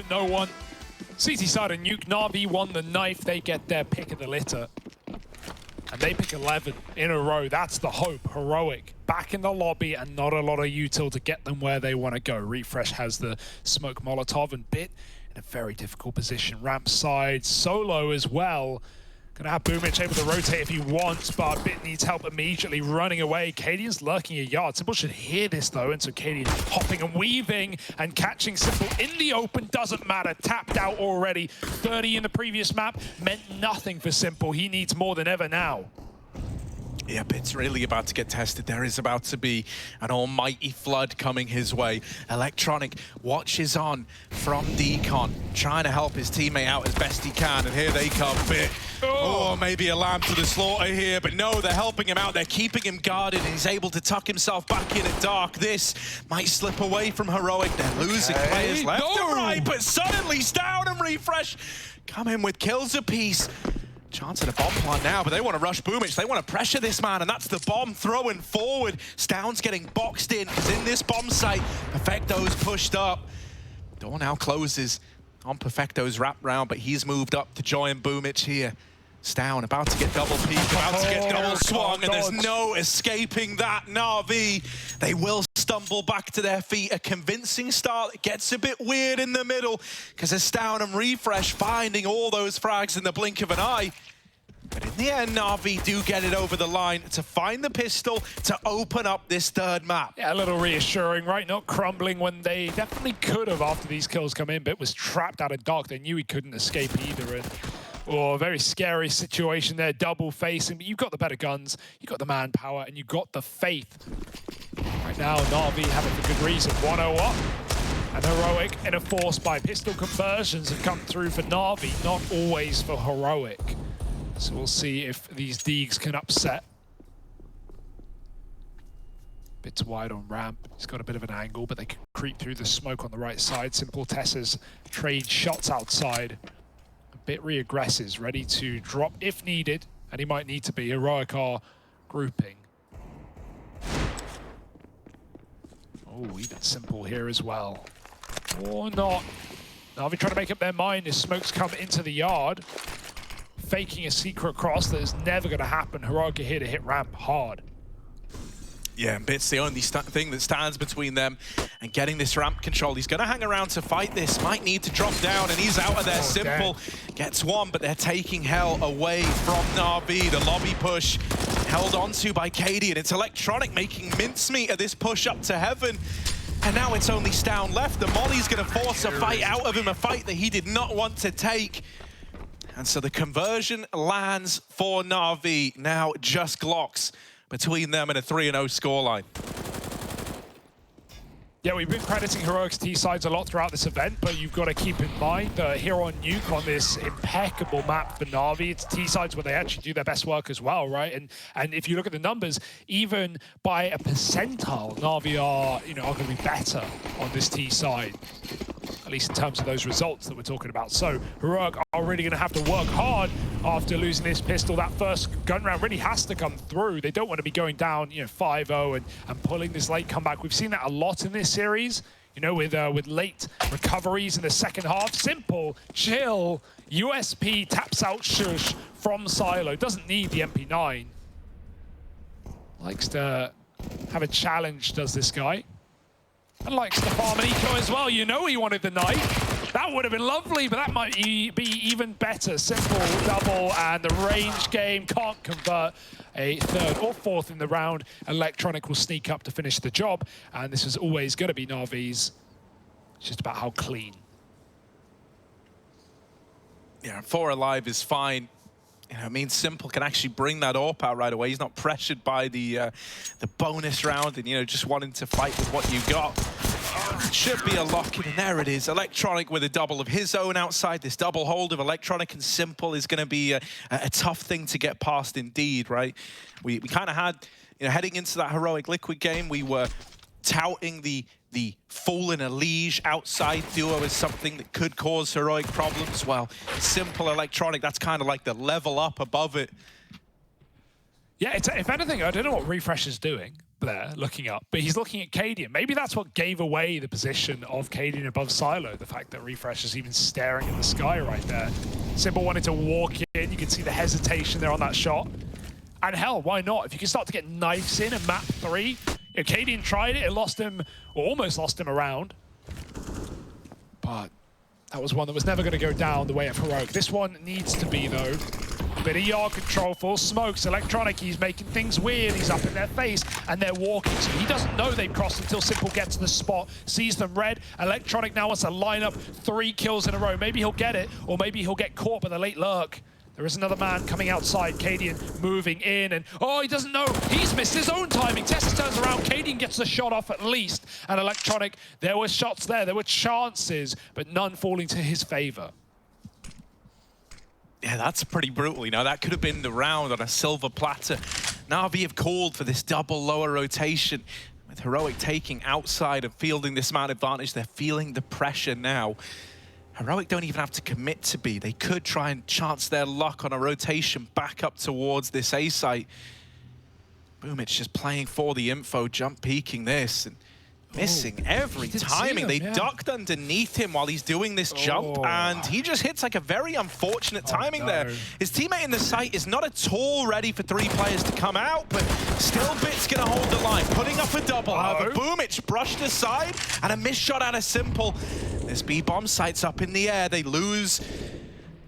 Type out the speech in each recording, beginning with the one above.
but no one. CT side and Nuke, NaVi won the knife. They get their pick of the litter. And they pick 11 in a row. That's the hope. Heroic back in the lobby and not a lot of util to get them where they want to go. refrezh has the smoke Molotov and Bit in a very difficult position. Ramp side, Solo as well. Gonna have Boomich able to rotate if he wants, but Bit needs help immediately running away. Cadian's lurking a yard. Simple should hear this though, and so Cadian hopping and weaving and catching Simple in the open. Doesn't matter, tapped out already. 30 in the previous map meant nothing for Simple. He needs more than ever now. Yeah, Bit's really about to get tested. There is about to be an almighty flood coming his way. Electronic watches on from Decon, trying to help his teammate out as best he can, and here they come, Bit. Oh, maybe a lamb to the slaughter here, but no, they're helping him out. They're keeping him guarded, and he's able to tuck himself back in at dark. This might slip away from Heroic. They're losing players left and right, but suddenly Down and refrezh come in with kills apiece. Chance at a bomb plant now, but they want to rush Boomich. They want to pressure this man, and that's the bomb throwing forward. Stound's getting boxed in, because in this bomb site, Perfecto's pushed up. Door now closes on Perfecto's wrap round, but he's moved up to join Boomich here. Stound about to get double peek, about to get double swung, and there's no escaping that. NaVi, they will stumble back to their feet. A convincing start. It gets a bit weird in the middle, because it's Down and refrezh finding all those frags in the blink of an eye. But in the end, NaVi do get it over the line to find the pistol to open up this third map. Yeah, a little reassuring, right? Not crumbling when they definitely could have after these kills come in. Bit was trapped out of dark. They knew he couldn't escape either. And a very scary situation there, double facing. But you've got the better guns, you've got the manpower, and you've got the faith. Right now, NaVi having for good reason. 1-0 up. And Heroic in a force by pistol conversions have come through for NaVi, not always for Heroic. So we'll see if these Deegs can upset. Bits wide on ramp. He's got a bit of an angle, but they can creep through the smoke on the right side. Simple Tessers trade shots outside. A bit re-aggresses, ready to drop if needed, and he might need to be. Heroic are grouping. Oh, even Simple here as well. Or not. NaVi trying to make up their mind as smokes come into the yard. Faking a secret cross that is never going to happen. Heroic are here to hit ramp hard. Yeah, and Bit's the only thing that stands between them and getting this ramp control. He's going to hang around to fight this. Might need to drop down, and he's out of there. Simple gets one, but they're taking hell away from NaVi. The lobby push held onto by Cadian. It's Electronic making mincemeat of this push up to heaven. And now it's only Stound left. The Molly's going to force a fight out of him, a fight that he did not want to take. And so the conversion lands for NaVi. Now just Glocks between them and a 3-0 scoreline. Yeah, we've been crediting Heroic's T-sides a lot throughout this event, but you've got to keep in mind that here on Nuke, on this impeccable map for NaVi, it's T-sides where they actually do their best work as well, right? And if you look at the numbers, even by a percentile, NaVi are, are going to be better on this T-side, at least in terms of those results that we're talking about. So Heroic are really going to have to work hard after losing this pistol. That first gun round really has to come through. They don't want to be going down, 5-0 and pulling this late comeback. We've seen that a lot in this series, with late recoveries in the second half. Simple, chill, USP taps out Shush from Silo. Doesn't need the MP9. Likes to have a challenge, does this guy. And likes to farm an eco as well. He wanted the knife. That would have been lovely, but that might be even better. Simple double, and the range game can't convert a third or fourth in the round. Electronic will sneak up to finish the job, and this is always going to be NaVi's. It's just about how clean. Yeah, 4 alive is fine. Simple can actually bring that AWP out right away. He's not pressured by the bonus round and, just wanting to fight with what you've got. Should be a lock-in, and there it is. Electronic with a double of his own outside. This double hold of Electronic and Simple is going to be a tough thing to get past indeed, right? We kind of had, heading into that Heroic Liquid game, we were touting the Fallen Elige outside duo as something that could cause Heroic problems. Well, Simple Electronic, that's kind of like the level up above it. Yeah, if anything, I don't know what refrezh is doing. there looking up, but he's looking at Cadian. Maybe that's what gave away the position of Cadian above Silo, the fact that refrezh is even staring at the sky right there. Simple wanted to walk in, you can see the hesitation there on that shot. And hell, why not? If you can start to get knives in map 3, you know, Cadian tried it, it lost him, or almost lost him around. But that was one that was never going to go down the way of Heroic. This one needs to be, though. Bit of yard control, full smokes. Electronic, he's making things weird. He's up in their face, and they're walking. So he doesn't know they've crossed until Simple gets to the spot, sees them red. Electronic now wants to line up 3 kills in a row. Maybe he'll get it, or maybe he'll get caught by the late lurk. There is another man coming outside. Cadian moving in, and oh, he doesn't know. He's missed his own timing. Tessa turns around. Cadian gets the shot off at least. And Electronic, there were shots there. There were chances, but none falling to his favor. Yeah, that's pretty brutal. You know, that could have been the round on a silver platter. NaVi have called for this double lower rotation. With Heroic taking outside and fielding this man advantage, they're feeling the pressure now. Heroic don't even have to commit to B. They could try and chance their luck on a rotation back up towards this A site. Boomich just playing for the info, jump peeking this, and missing every timing. They ducked underneath him while he's doing this jump, and he just hits like a very unfortunate timing there. His teammate in the site is not at all ready for 3 players to come out, but still Bit's gonna hold the line, putting up a double. However, Boomich brushed aside, and a missed shot out of Simple. This B-bomb site's up in the air. They lose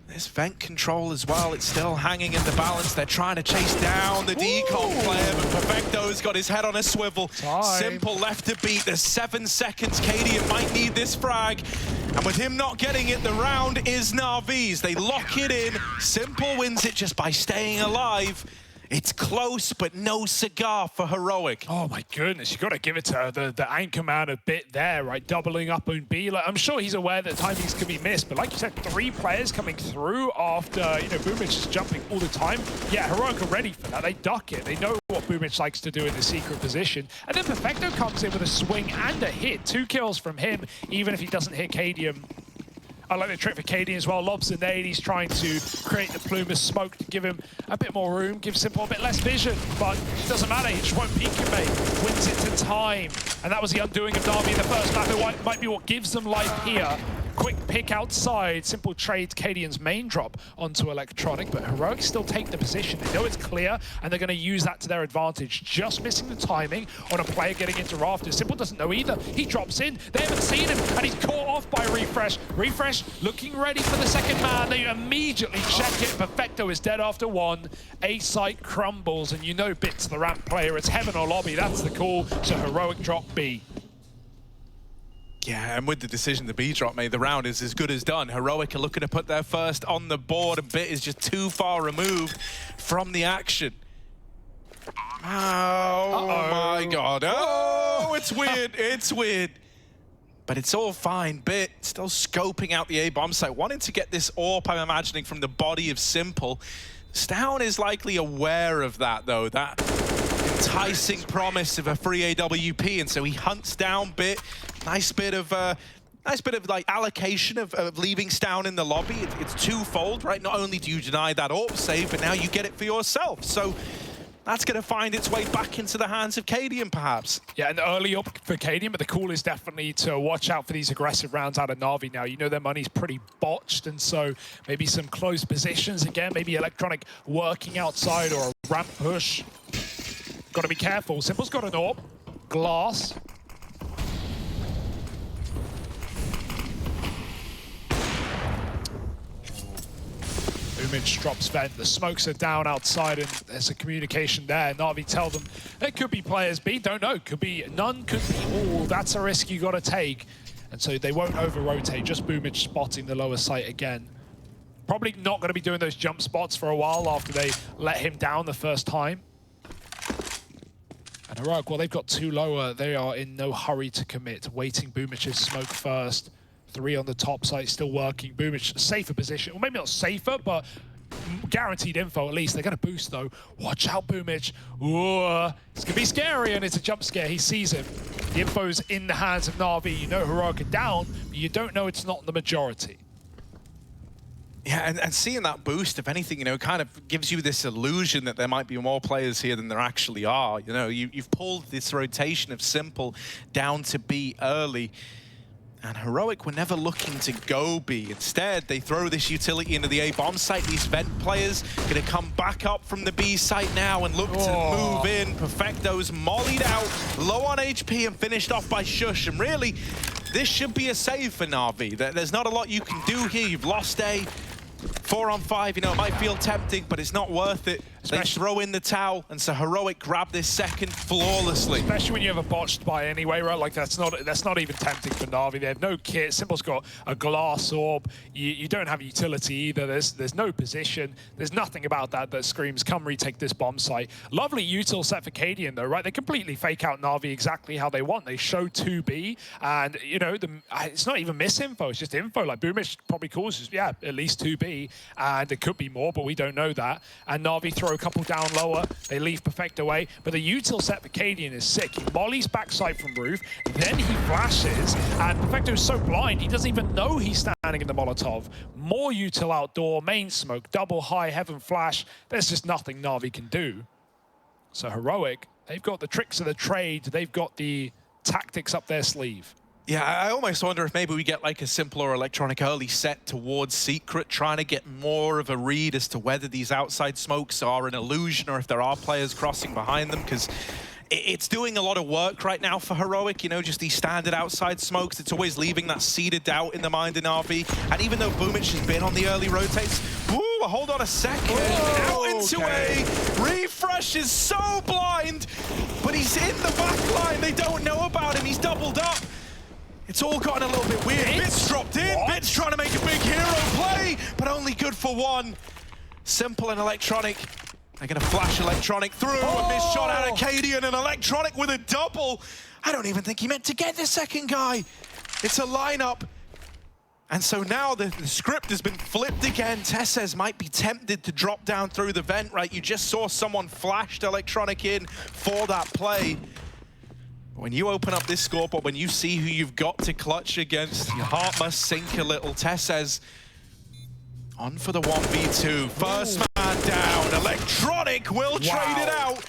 this vent control as well. It's still hanging in the balance. They're trying to chase down the decon player, but Perfecto's got his head on a swivel. Simple left to beat. There's 7 seconds. Cadian might need this frag. And with him not getting it, the round is NaVi's. They lock it in. Simple wins it just by staying alive. It's close, but no cigar for Heroic. Oh my goodness, you got to give it to the anchor man a bit there, right? Doubling up on B. Like, I'm sure he's aware that timings can be missed, but like you said, 3 players coming through after, you know, Boomich is jumping all the time. Yeah, Heroic are ready for that. They duck it. They know what Boomich likes to do in the secret position. And then Perfecto comes in with a swing and a hit. 2 kills from him, even if he doesn't hit Cadian. I like the trick for Cadian as well. Lobs the nade. He's trying to create the plume of smoke to give him a bit more room, give Simple a bit less vision, but it doesn't matter. He just won't peek him, mate. Wins it to time. And that was the undoing of NaVi in the first map. It might be what gives them life here. Quick pick outside. Simple trades Cadian's main drop onto Electronic, but Heroic still take the position. They know it's clear, and they're going to use that to their advantage. Just missing the timing on a player getting into rafters. Simple doesn't know either. He drops in. They haven't seen him, and he's caught off by refrezh. Refrezh looking ready for the second man. They immediately check it. Perfecto is dead after 1. A site crumbles, and you know Bit's the ramp player. It's heaven or lobby. That's the call. So Heroic drop B. Yeah, and with the decision the B drop made, the round is as good as done. Heroic are looking to put their first on the board, and Bit is just too far removed from the action. Oh my god. Oh, it's weird. It's weird. But it's all fine. Bit still scoping out the A-bomb site, wanting to get this AWP, I'm imagining, from the body of Simple. Stown is likely aware of that, though. That enticing promise of a free AWP, and so he hunts down Bit. Nice bit of like allocation of leaving Stown in the lobby. It's twofold, right? Not only do you deny that AWP save, but now you get it for yourself. So that's going to find its way back into the hands of Cadian, perhaps. Yeah, and early up for Cadian, but the call is definitely to watch out for these aggressive rounds out of NaVi now. You know their money's pretty botched, and so maybe some close positions again, maybe Electronic working outside or a ramp push. Got to be careful. Simple's got an AWP. Glass. Boomich drops vent, the smokes are down outside, and there's a communication there. NaVi tell them it could be players B, don't know, could be none, could be all. That's a risk you got to take. And so they won't over-rotate, just Boomich spotting the lower site again. Probably not going to be doing those jump spots for a while after they let him down the first time. And Heroic, well, they've got 2 lower. They are in no hurry to commit, waiting Boomich's smoke first. 3 on the top site, still working. Boomich, safer position. Well, maybe not safer, but guaranteed info at least. They're going to boost, though. Watch out, Boomich. Ooh, it's going to be scary, and it's a jump scare. He sees him. The info's in the hands of NaVi. You know Heroic are down, but you don't know it's not the majority. Yeah, and seeing that boost, if anything, you know, kind of gives you this illusion that there might be more players here than there actually are. You know, you've pulled this rotation of Simple down to B early. And Heroic were never looking to go B. Instead, they throw this utility into the A bomb site. These vent players gonna come back up from the B site now and look to move in. Perfecto's mollied out, low on HP and finished off by Shush. And really, this should be a save for NaVi. There's not a lot you can do here. You've lost A. 4 on 5, you know, it might feel tempting, but it's not worth it. They throw in the towel, and so Heroic grab this second flawlessly. Especially when you have a botched buy anyway, right? Like that's not even tempting for NaVi. They have no kit. Simple's got a glass orb. You don't have utility either. There's no position. There's nothing about that screams, come retake this bomb site. Lovely util set for Cadian though, right? They completely fake out NaVi exactly how they want. They show 2B, and you know, it's not even misinfo, it's just info. Like Boomish probably calls, yeah, at least 2B, and it could be more, but we don't know that. And NaVi throw a couple down lower. They leave Perfect away, but the util set for Cadian is sick. He mollies backside from roof, then he flashes, and Perfecto's so blind, he doesn't even know he's standing in the Molotov. More util outdoor, main smoke, double high heaven flash. There's just nothing NaVi can do. So Heroic, they've got the tricks of the trade. They've got the tactics up their sleeve. Yeah, I almost wonder if maybe we get like a Simple or Electronic early set towards Secret, trying to get more of a read as to whether these outside smokes are an illusion or if there are players crossing behind them, because it's doing a lot of work right now for Heroic, you know, just these standard outside smokes. It's always leaving that seeded doubt in the mind in NaVi. And even though Boomich has been on the early rotates, woo, hold on a second. Out into A. refrezh is so blind, but he's in the back line. They don't know about him. He's doubled up. It's all gotten a little bit weird. Bits dropped in. What? Bits trying to make a big hero play, but only good for one. Simple and Electronic. They're going to flash Electronic through. A missed shot out of Cadian, and Electronic with a double. I don't even think he meant to get the second guy. It's a lineup. And so now the script has been flipped again. Tessez might be tempted to drop down through the vent, right? You just saw someone flashed Electronic in for that play. When you open up this scoreboard, when you see who you've got to clutch against, your heart must sink a little. Tessez on for the 1v2. First man down. Electronic will trade it out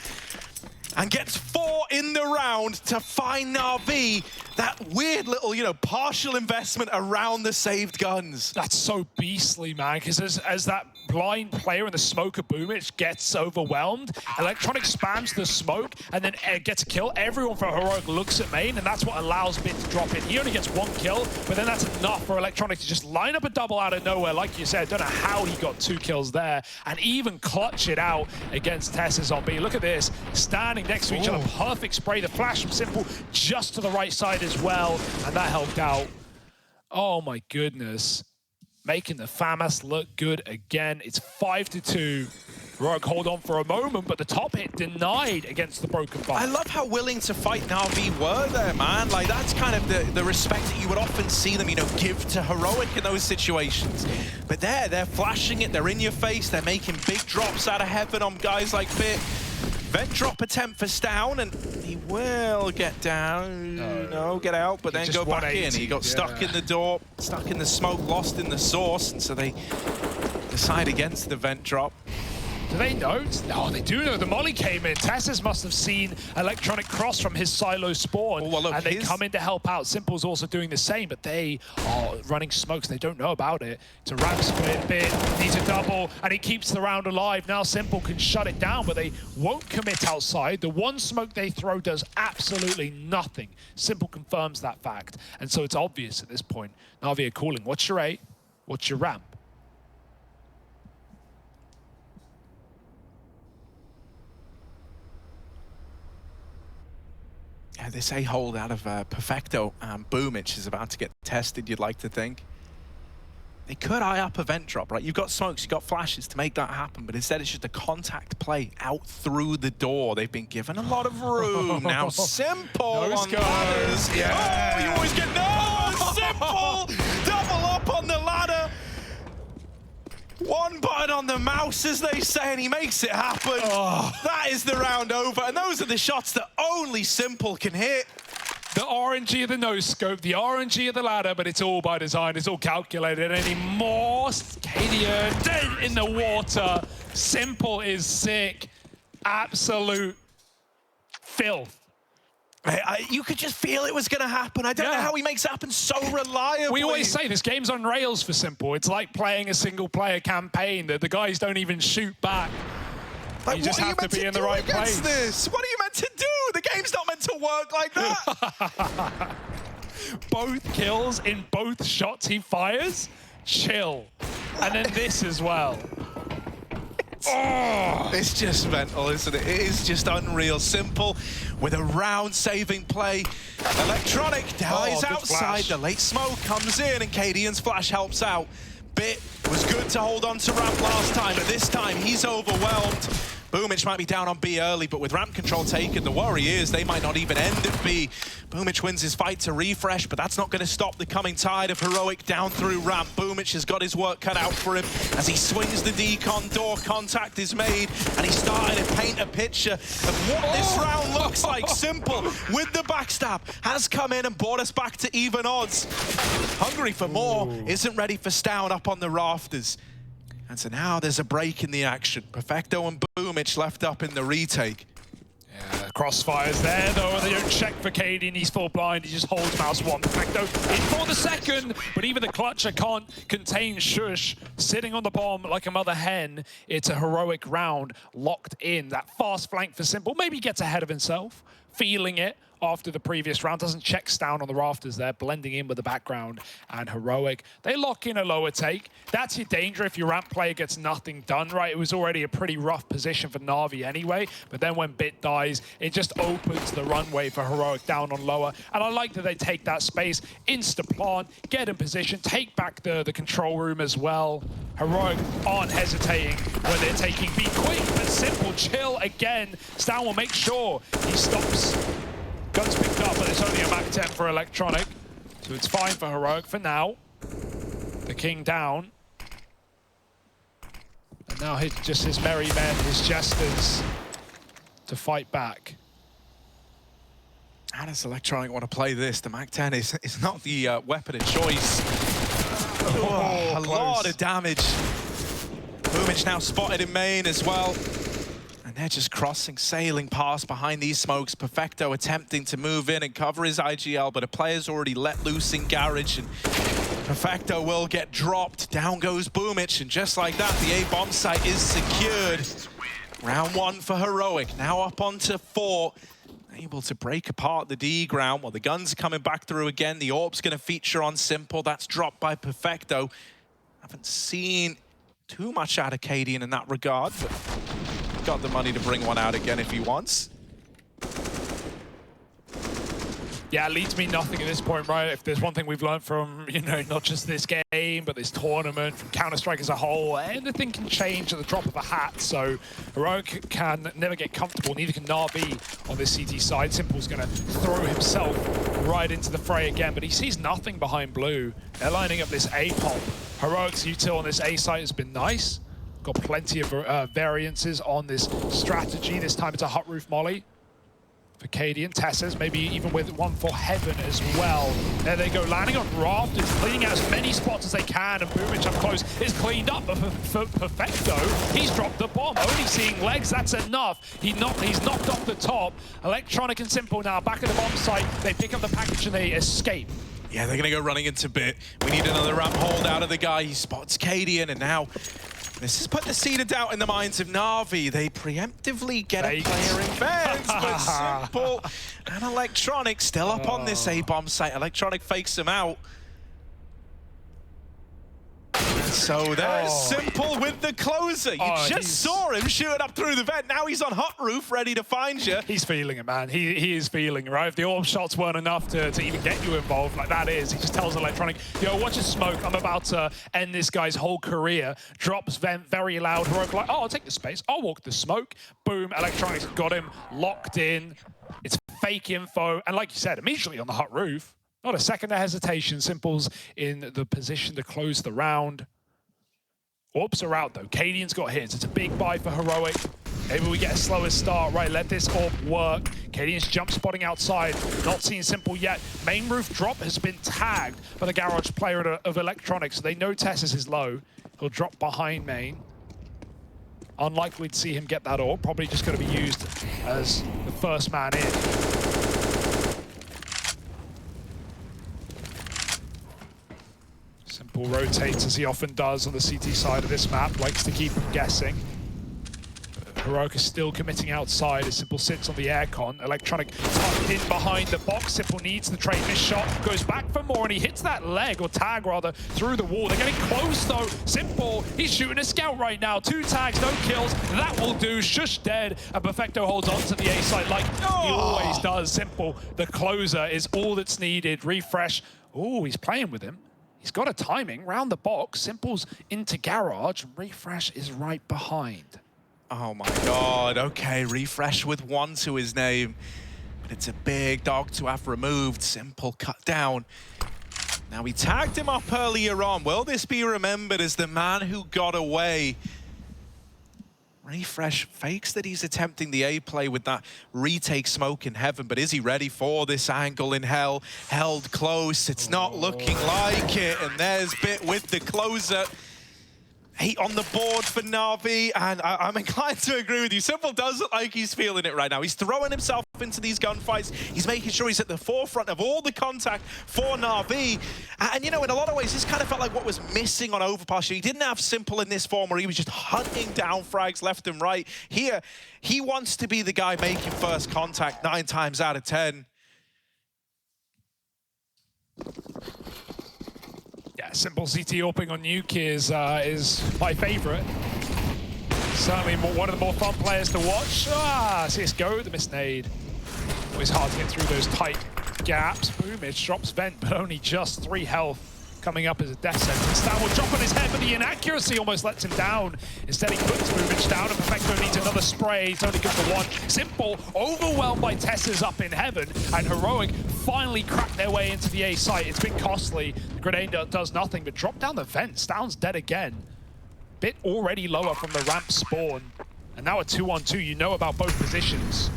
and gets 4 in the round to find NaVi. That weird little, you know, partial investment around the saved guns. That's so beastly, man, because as that blind player in the smoker Boomich gets overwhelmed, Electronic spams the smoke and then gets a kill. Everyone for Heroic looks at main, and that's what allows Bit to drop in. He only gets 1 kill, but then that's enough for Electronic to just line up a double out of nowhere. Like you said, don't know how he got 2 kills there, and even clutch it out against Tessez on B. Look at this, standing next to each other, perfect spray. The flash from Simple just to the right side as well, and that helped out. Oh my goodness. Making the FAMAS look good again. It's 5-2. Heroic hold on for a moment, but the top hit denied against the broken bar. I love how willing to fight NaVi were there, man. Like, that's kind of the respect that you would often see them, you know, give to Heroic in those situations. But they're flashing it, they're in your face, they're making big drops out of heaven on guys like Bit. Vent drop attempt for Stown, and he will get down. No, get out, but then go back in. He got stuck in the door, stuck in the smoke, lost in the source, and so they decide against the vent drop. Do they know? No, they do know. The molly came in. Tessez must have seen Electronic cross from his silo spawn, and they come in to help out. Simple's also doing the same, but they are running smokes. They don't know about it. It's a ramp split Bit, needs a double, and he keeps the round alive. Now Simple can shut it down, but they won't commit outside. The one smoke they throw does absolutely nothing. Simple confirms that fact, and so it's obvious at this point. NaVi are calling, what's your A? What's your ramp? Yeah, this A-hold out of Perfecto and Boomich is about to get tested, you'd like to think. They could eye up a vent drop, right? You've got smokes, you've got flashes to make that happen, but instead it's just a contact play out through the door. They've been given a lot of room. Now Simple on ladders. Yeah. Oh, you always get Simple! Double up on the ladder. One button on the mouse, as they say, and he makes it happen. That is the round over, and those are the shots that only Simple can hit. The RNG of the no-scope, the RNG of the ladder, but it's all by design, it's all calculated anymore. Cadian dead in the water. Simple is sick. Absolute filth. You could just feel it was going to happen. I don't know how he makes it happen so reliably. We always say this game's on rails for Simple. It's like playing a single-player campaign. The guys don't even shoot back. Like, you just have to be in the right place. This? What are you meant to do? The game's not meant to work like that. Both kills in both shots he fires. Chill. And then this as well. It's just mental, isn't it? It is just unreal. Simple with a round-saving play. Electronic dies outside. The late smoke comes in, and Cadian's flash helps out. Bit was good to hold on to ramp last time, but this time he's overwhelmed. Boomich might be down on B early, but with ramp control taken, the worry is they might not even end at B. Boomich wins his fight to refresh, but that's not going to stop the coming tide of Heroic down through ramp. Boomich has got his work cut out for him as he swings the decon door. Contact is made, and he's starting to paint a picture of what this round looks like. Simple, with the backstab, has come in and brought us back to even odds. Hungry for more, isn't ready for Stown up on the rafters. And so now there's a break in the action. Perfecto and Boomich left up in the retake. Yeah, crossfires there, though. They don't check for Cadian. He's full blind. He just holds mouse one. Perfecto in for the second, but even the clutcher can't contain Shush. Sitting on the bomb like a mother hen. It's a heroic round locked in. That fast flank for Simple. Maybe he gets ahead of himself, feeling it after the previous round. Doesn't check Stown on the rafters there, blending in with the background. And Heroic, they lock in a lower take. That's your danger if your ramp player gets nothing done, right? It was already a pretty rough position for NaVi anyway, but then when Bit dies, it just opens the runway for Heroic down on lower. And I like that they take that space, insta-plant, get in position, take back the control room as well. Heroic aren't hesitating when they're taking B. Quick but Simple, chill again. Stown will make sure he stops. Guns picked up, but it's only a Mach 10 for Electronic. So it's fine for Heroic for now. The King down. And now just his merry men, his jesters, to fight back. How does Electronic want to play this? The Mach 10 is not the weapon of choice. A lot of damage. Boomich now spotted in main as well. And they're just crossing, sailing past behind these smokes. Perfecto attempting to move in and cover his IGL, but a player's already let loose in Garage, and Perfecto will get dropped. Down goes Boomich, and just like that, the A-bomb site is secured. Round one for Heroic, now up onto 4. Able to break apart the D ground while the guns are coming back through again. The AWP's going to feature on Simple. That's dropped by Perfecto. Haven't seen too much out of Cadian in that regard, but got the money to bring one out again if he wants. Yeah, it leads me nothing at this point, right? If there's one thing we've learned from, you know, not just this game, but this tournament, from Counter-Strike as a whole, anything can change at the drop of a hat. So Heroic can never get comfortable, neither can NaVi on this CT side. Simple's going to throw himself right into the fray again, but he sees nothing behind blue. They're lining up this A-pop. Heroic's util on this A site has been nice. Got plenty of variances on this strategy. This time it's a hut roof molly for Cadian. Tessers, maybe even with one for Heaven as well. There they go, landing on rafters, cleaning out as many spots as they can, and Boomich up close is cleaned up, but for Perfecto, he's dropped the bomb. Only seeing legs, that's enough. He's knocked off the top. Electronic and Simple now back at the bomb site. They pick up the package and they escape. Yeah, they're going to go running into Bit. We need another ramp hold out of the guy. He spots Cadian, and now this has put the seed of doubt in the minds of NaVi. They preemptively get a player in beds, but Simple and Electronic still up on this A-bomb site. Electronic fakes him out. So there's Simple with the closer. You just saw him shooting up through the vent. Now he's on hot roof, ready to find you. He's feeling it, man. He is feeling it, right? If the AWP shots weren't enough to even get you involved, like that is, he just tells Electronic, yo, watch his smoke. I'm about to end this guy's whole career. Drops vent very loud. Heroic like, oh, I'll take the space. I'll walk the smoke. Boom, Electronic's got him locked in. It's fake info. And like you said, immediately on the hot roof, not a second of hesitation. Simple's in the position to close the round. AWPs are out though. Cadian's got hits. It's a big buy for Heroic. Maybe we get a slower start. Right, let this orb work. Cadian's jump spotting outside. Not seeing Simple yet. Main roof drop has been tagged by the garage player of Electronics. So they know Tessus is low. He'll drop behind main. Unlikely to see him get that orb. Probably just going to be used as the first man in. Simple rotates as he often does on the CT side of this map. Likes to keep him guessing. Heroic is still committing outside as Simple sits on the aircon. Electronic tucked in behind the box. Simple needs the trade. This shot goes back for more and he hits that leg, or tag rather, through the wall. They're getting close though. Simple, he's shooting a scout right now. 2 tags, no kills. That will do. Shush dead. And Perfecto holds on to the A side like he always does. Simple, the closer is all that's needed. Refrezh. Oh, he's playing with him. He's got a timing round the box. Simple's into garage. Refrezh is right behind. Oh my god, okay, refrezh with 1 to his name. But it's a big dog to have removed. Simple cut down. Now we tagged him up earlier on. Will this be remembered as the man who got away? refrezh fakes that he's attempting the A play with that retake smoke in heaven, but is he ready for this angle in hell? Held close, it's not looking like it, and there's Bit with the closer. 8 on the board for NaVi, and I'm inclined to agree with you. Simple does look like he's feeling it right now. He's throwing himself into these gunfights. He's making sure he's at the forefront of all the contact for NaVi. And you know, in a lot of ways, this kind of felt like what was missing on Overpass. He didn't have Simple in this form where he was just hunting down frags left and right. Here, he wants to be the guy making first contact 9 times out of 10. Yeah, Simple CT AWPing on Nuke is my favorite. Certainly one of the more fun players to watch. CSGO, the miss nade. Always hard to get through those tight gaps. Boomage drops vent, but only just 3 health. Coming up as a death sentence. Stan will drop on his head, but the inaccuracy almost lets him down. Instead, he puts Boomage down, and Perfecto needs another spray. It's only good for 1. Simple, overwhelmed by Tessers up in heaven, and Heroic finally cracked their way into the A site. It's been costly. The grenade does nothing, but drop down the vent. Stan's dead again. Bit already lower from the ramp spawn. And now a 2-on-2, you know about both positions.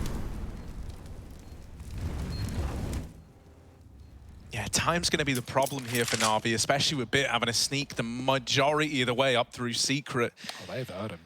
Yeah, time's going to be the problem here for NaVi, especially with Bit having to sneak the majority of the way up through Secret. Oh, they've heard him.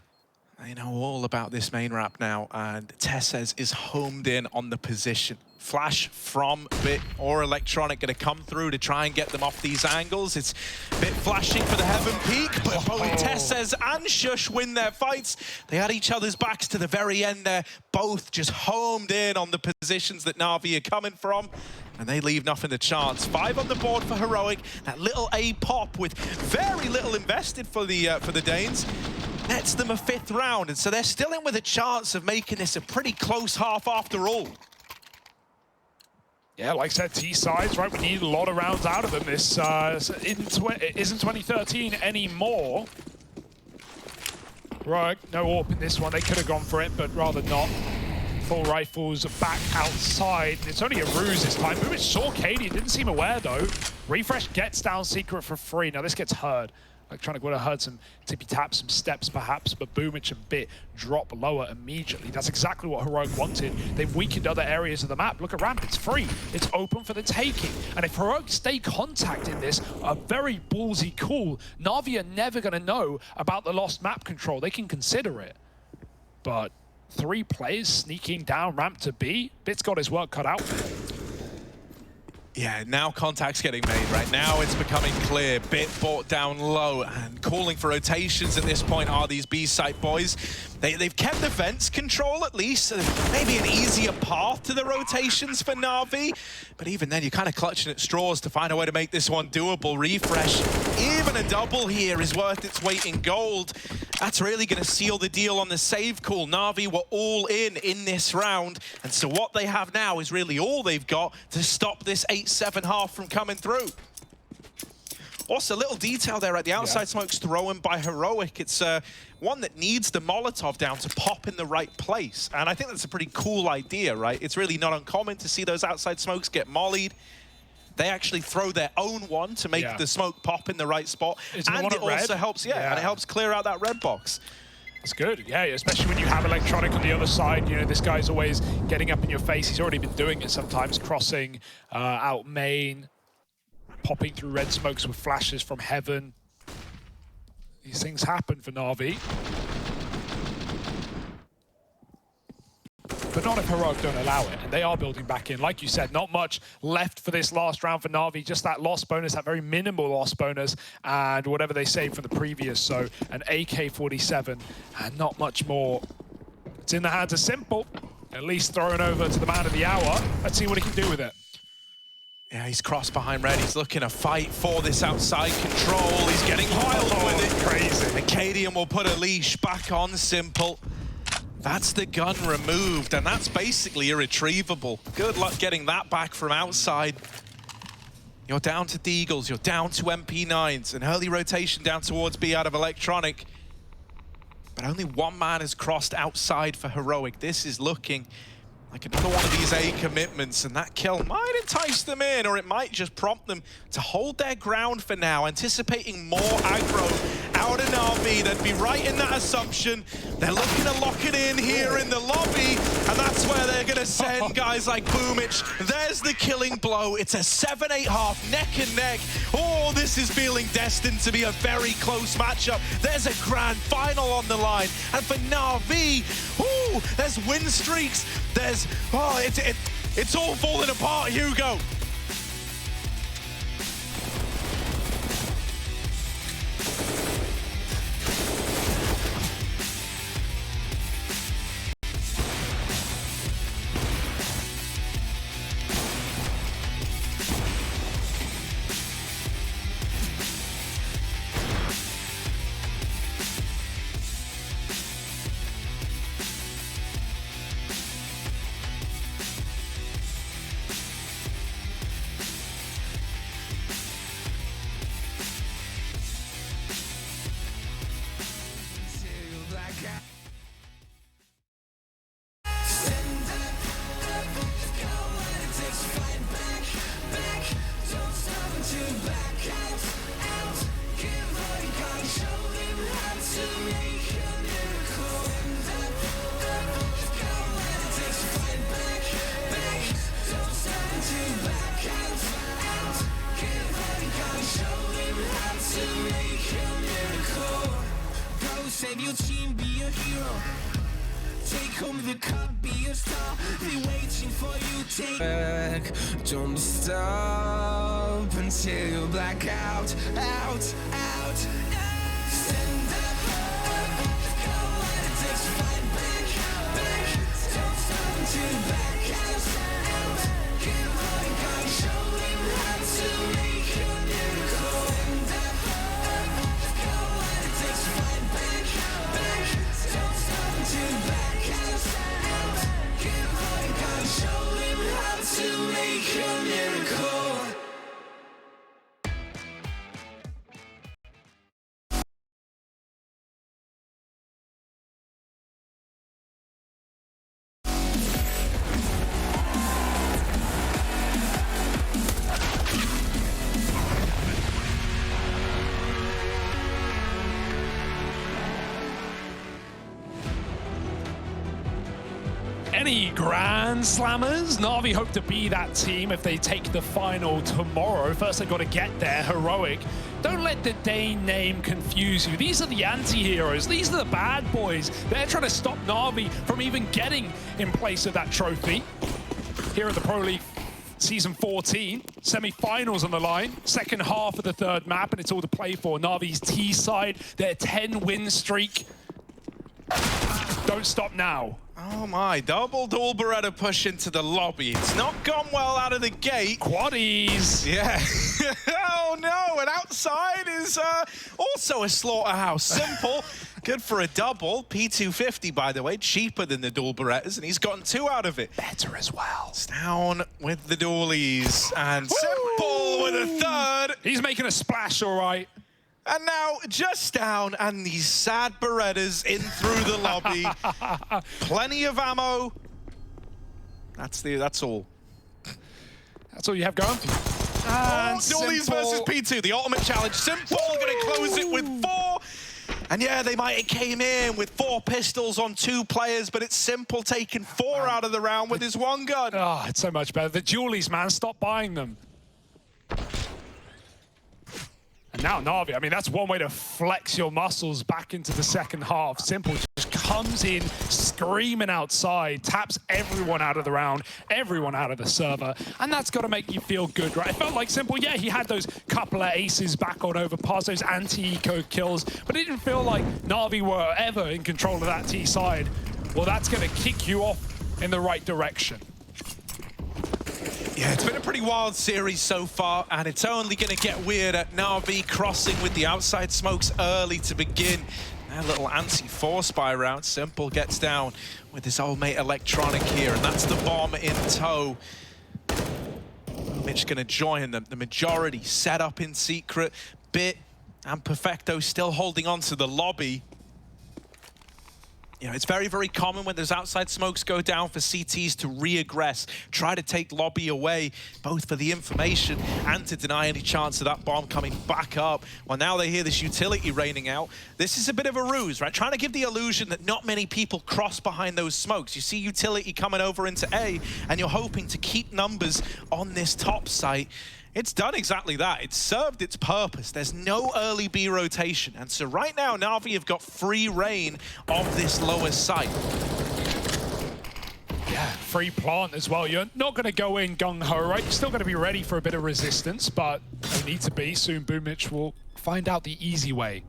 They know all about this main ramp now, and Tessus is homed in on the position. Flash from Bit or Electronic going to come through to try and get them off these angles. It's Bit flashing for the heaven peak, but both Tessus and Shush win their fights. They had each other's backs to the very end there, both just homed in on the positions that NaVi are coming from, and they leave nothing to chance. 5 on the board for Heroic. That little A pop with very little invested for the Danes nets them a 5th round, and so they're still in with a chance of making this a pretty close half after all. Yeah, like I said, T-sides, right? We need a lot of rounds out of them. This isn't 2013 anymore. Right, no AWP in this one. They could have gone for it, but rather not. Full rifles back outside. It's only a ruse this time. Boomage saw Katie, didn't seem aware though. Refrezh gets down Secret for free. Now this gets heard. Electronic would have heard some tippy taps, some steps perhaps, but Boomage and Bit drop lower immediately. That's exactly what Heroic wanted. They've weakened other areas of the map. Look at ramp, it's free. It's open for the taking. And if Heroic stay contact in this, a very ballsy call, NaVi are never going to know about the lost map control. They can consider it. But 3 players sneaking down ramp to B, Bit's got his work cut out for him. Yeah, now contact's getting made, right? Now it's becoming clear. Bit brought down low and calling for rotations at this point are these B-site boys. They've kept the vents control at least. Maybe an easier path to the rotations for NaVi. But even then, you're kind of clutching at straws to find a way to make this one doable. Refrezh, even a double here is worth its weight in gold. That's really going to seal the deal on the save call. NaVi were all in this round. And so what they have now is really all they've got to stop this 8-7 half from coming through. Also, a little detail there at the outside smokes thrown by Heroic. It's one that needs the Molotov down to pop in the right place. And I think that's a pretty cool idea, right? It's really not uncommon to see those outside smokes get mollied. They actually throw their own one to make the smoke pop in the right spot. And it also helps, and it helps clear out that red box. It's good, yeah, especially when you have Electronic on the other side. You know, this guy's always getting up in your face. He's already been doing it sometimes, crossing out main, popping through red smokes with flashes from heaven. These things happen for NaVi. But not if Heroic don't allow it, and they are building back in. Like you said, not much left for this last round for NaVi, just that loss bonus, that very minimal loss bonus, and whatever they saved from the previous, so an AK-47, and not much more. It's in the hands of Simple, at least thrown over to the man of the hour. Let's see what he can do with it. Yeah, he's crossed behind red. He's looking to fight for this outside control. He's getting wild with it. Crazy. Acadian will put a leash back on Simple. That's the gun removed, and that's basically irretrievable. Good luck getting that back from outside. You're down to Deagles, you're down to MP9s, an early rotation down towards B out of Electronic. But only one man has crossed outside for Heroic. This is looking like another one of these A commitments, and that kill might entice them in, or it might just prompt them to hold their ground for now, anticipating more aggro out of NaVi. They'd be right in that assumption. They're looking to lock it in here in the lobby, and that's where they're going to send guys like Boomich. There's the killing blow. It's a 7-8 half, neck and neck. Oh, this is feeling destined to be a very close matchup. There's a grand final on the line, and for NaVi, ooh, there's win streaks. There's, oh, it's all falling apart, Hugo. Save your team, be a hero. Take home the cup, be a star. Be waiting for you, take back. Don't stop until you black out, out. Stand up, go on, it takes to fight back. Don't stop until you black out. Give all you got, show him how to make a miracle. Stand up, go on, it takes to fight back. Don't stop until you black out. Give all you got, show him how to make a miracle. Any Grand Slammers? NaVi hope to be that team if they take the final tomorrow. First, they've got to get there. Heroic. Don't let the Dane name confuse you. These are the anti-heroes. These are the bad boys. They're trying to stop NaVi from even getting in place of that trophy. Here at the Pro League Season 14, semi-finals on the line, second half of the third map, and it's all to play for. NaVi's T side, their 10-win streak. Don't stop now. Oh my, double dual Beretta push into the lobby. It's not gone well out of the gate. Quaddies. Yeah. Oh no, and outside is also a slaughterhouse. Simple. Good for a double. P250, by the way, cheaper than the dual Berettas, and he's gotten 2 out of it. Better as well. It's down with the dualies, and Simple with a third. He's making a splash, all right. And now just down, and these sad Berettas in through the lobby. Plenty of ammo. That's all. That's all you have going. And Dualies versus P2, the ultimate challenge. Simple gonna close it with 4. And yeah, they might have came in with 4 pistols on 2 players, but it's Simple taking 4 out of the round with his 1 gun. Oh, it's so much better. The dualies, man, stop buying them. And now NaVi, I mean, that's one way to flex your muscles back into the second half. Simple just comes in screaming outside, taps everyone out of the round, everyone out of the server, and that's got to make you feel good, right? It felt like Simple, yeah, he had those couple of aces back on Overpass, those anti-eco kills, but it didn't feel like NaVi were ever in control of that T side. Well, that's going to kick you off in the right direction. Yeah, it's been a pretty wild series so far, and it's only going to get weirder. NaVi crossing with the outside smokes early to begin. A little anti-force by round. Simple gets down with his old mate Electronic here, and that's the bomb in tow. Mitch going to join them. The majority set up in secret. Bit and Perfecto still holding on to the lobby. You know, it's very, very common when those outside smokes go down for CTs to re-aggress, try to take lobby away, both for the information and to deny any chance of that bomb coming back up. Well, now they hear this utility raining out. This is a bit of a ruse, right? Trying to give the illusion that not many people cross behind those smokes. You see utility coming over into A, and you're hoping to keep numbers on this top site. It's done exactly that. It's served its purpose. There's no early B rotation. And so right now, NaVi have got free reign of this lower site. Yeah, free plant as well. You're not going to go in gung-ho, right? You're still going to be ready for a bit of resistance, but you need to be. Soon Boomich will find out the easy way.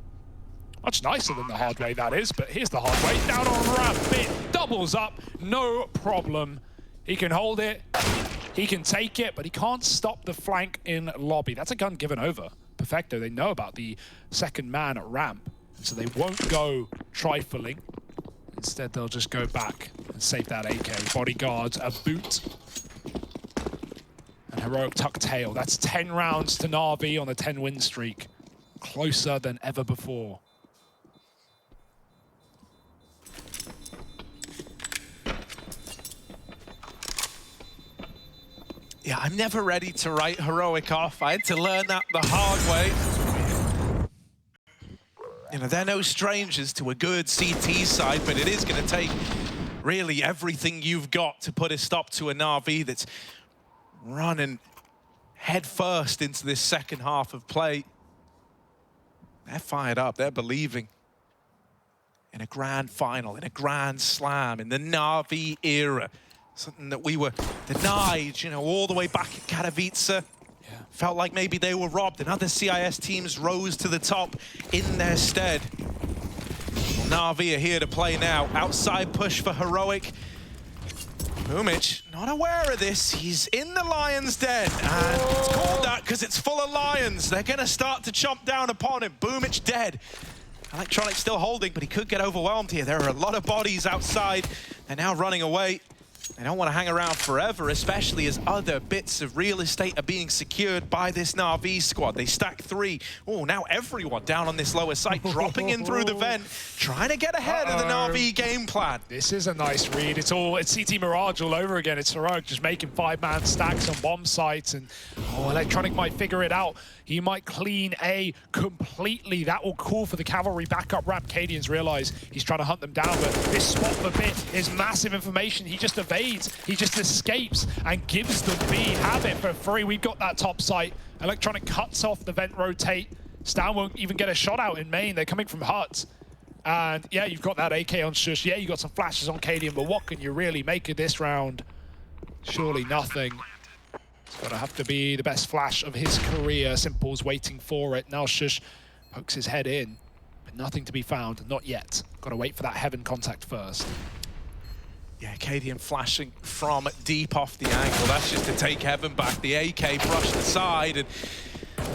Much nicer than the hard way, that is, but here's the hard way. Down on ramp, Bit doubles up, no problem. He can hold it. He can take it, but he can't stop the flank in lobby. That's a gun given over. Perfecto, they know about the second man at ramp, so they won't go trifling. Instead, they'll just go back and save that AK. Bodyguards, a boot, and Heroic tuck tail. That's 10 rounds to NaVi on a 10-win streak. Closer than ever before. Yeah, I'm never ready to write Heroic off. I had to learn that the hard way. You know, they're no strangers to a good CT side, but it is going to take really everything you've got to put a stop to a NaVi that's running head first into this second half of play. They're fired up. They're believing in a grand final, in a grand slam, in the NaVi era. Something that we were denied, you know, all the way back at Katowice. Yeah. Felt like maybe they were robbed and other CIS teams rose to the top in their stead. NaVi are here to play now. Outside push for Heroic. Boomich, not aware of this. He's in the lion's den, and it's called that because it's full of lions. They're going to start to chomp down upon him. Boomich dead. Electronic still holding, but he could get overwhelmed here. There are a lot of bodies outside. They're now running away. They don't want to hang around forever, especially as other bits of real estate are being secured by this NaVi squad. They stack 3. Oh, now everyone down on this lower site, dropping in through the vent, trying to get ahead of the NaVi game plan. This is a nice read. It's CT Mirage all over again. It's Heroic just making 5-man stacks on bomb sites, and Electronic might figure it out. He might clean A completely. That will call for the cavalry backup ramp. Cadians realize he's trying to hunt them down, but this spot for Bit is massive information. He just evades, he just escapes and gives them B. Have it for free. We've got that top site. Electronic cuts off the vent rotate. Stan won't even get a shot out in main. They're coming from Hut. And yeah, you've got that AK on Shush. Yeah, you got some flashes on Cadian, but what can you really make of this round? Surely nothing. It's got to have to be the best flash of his career. Simple's waiting for it. Now Shush pokes his head in, but nothing to be found. Not yet. Got to wait for that heaven contact first. Yeah, Cadian flashing from deep off the angle. That's just to take heaven back. The AK brushed aside, and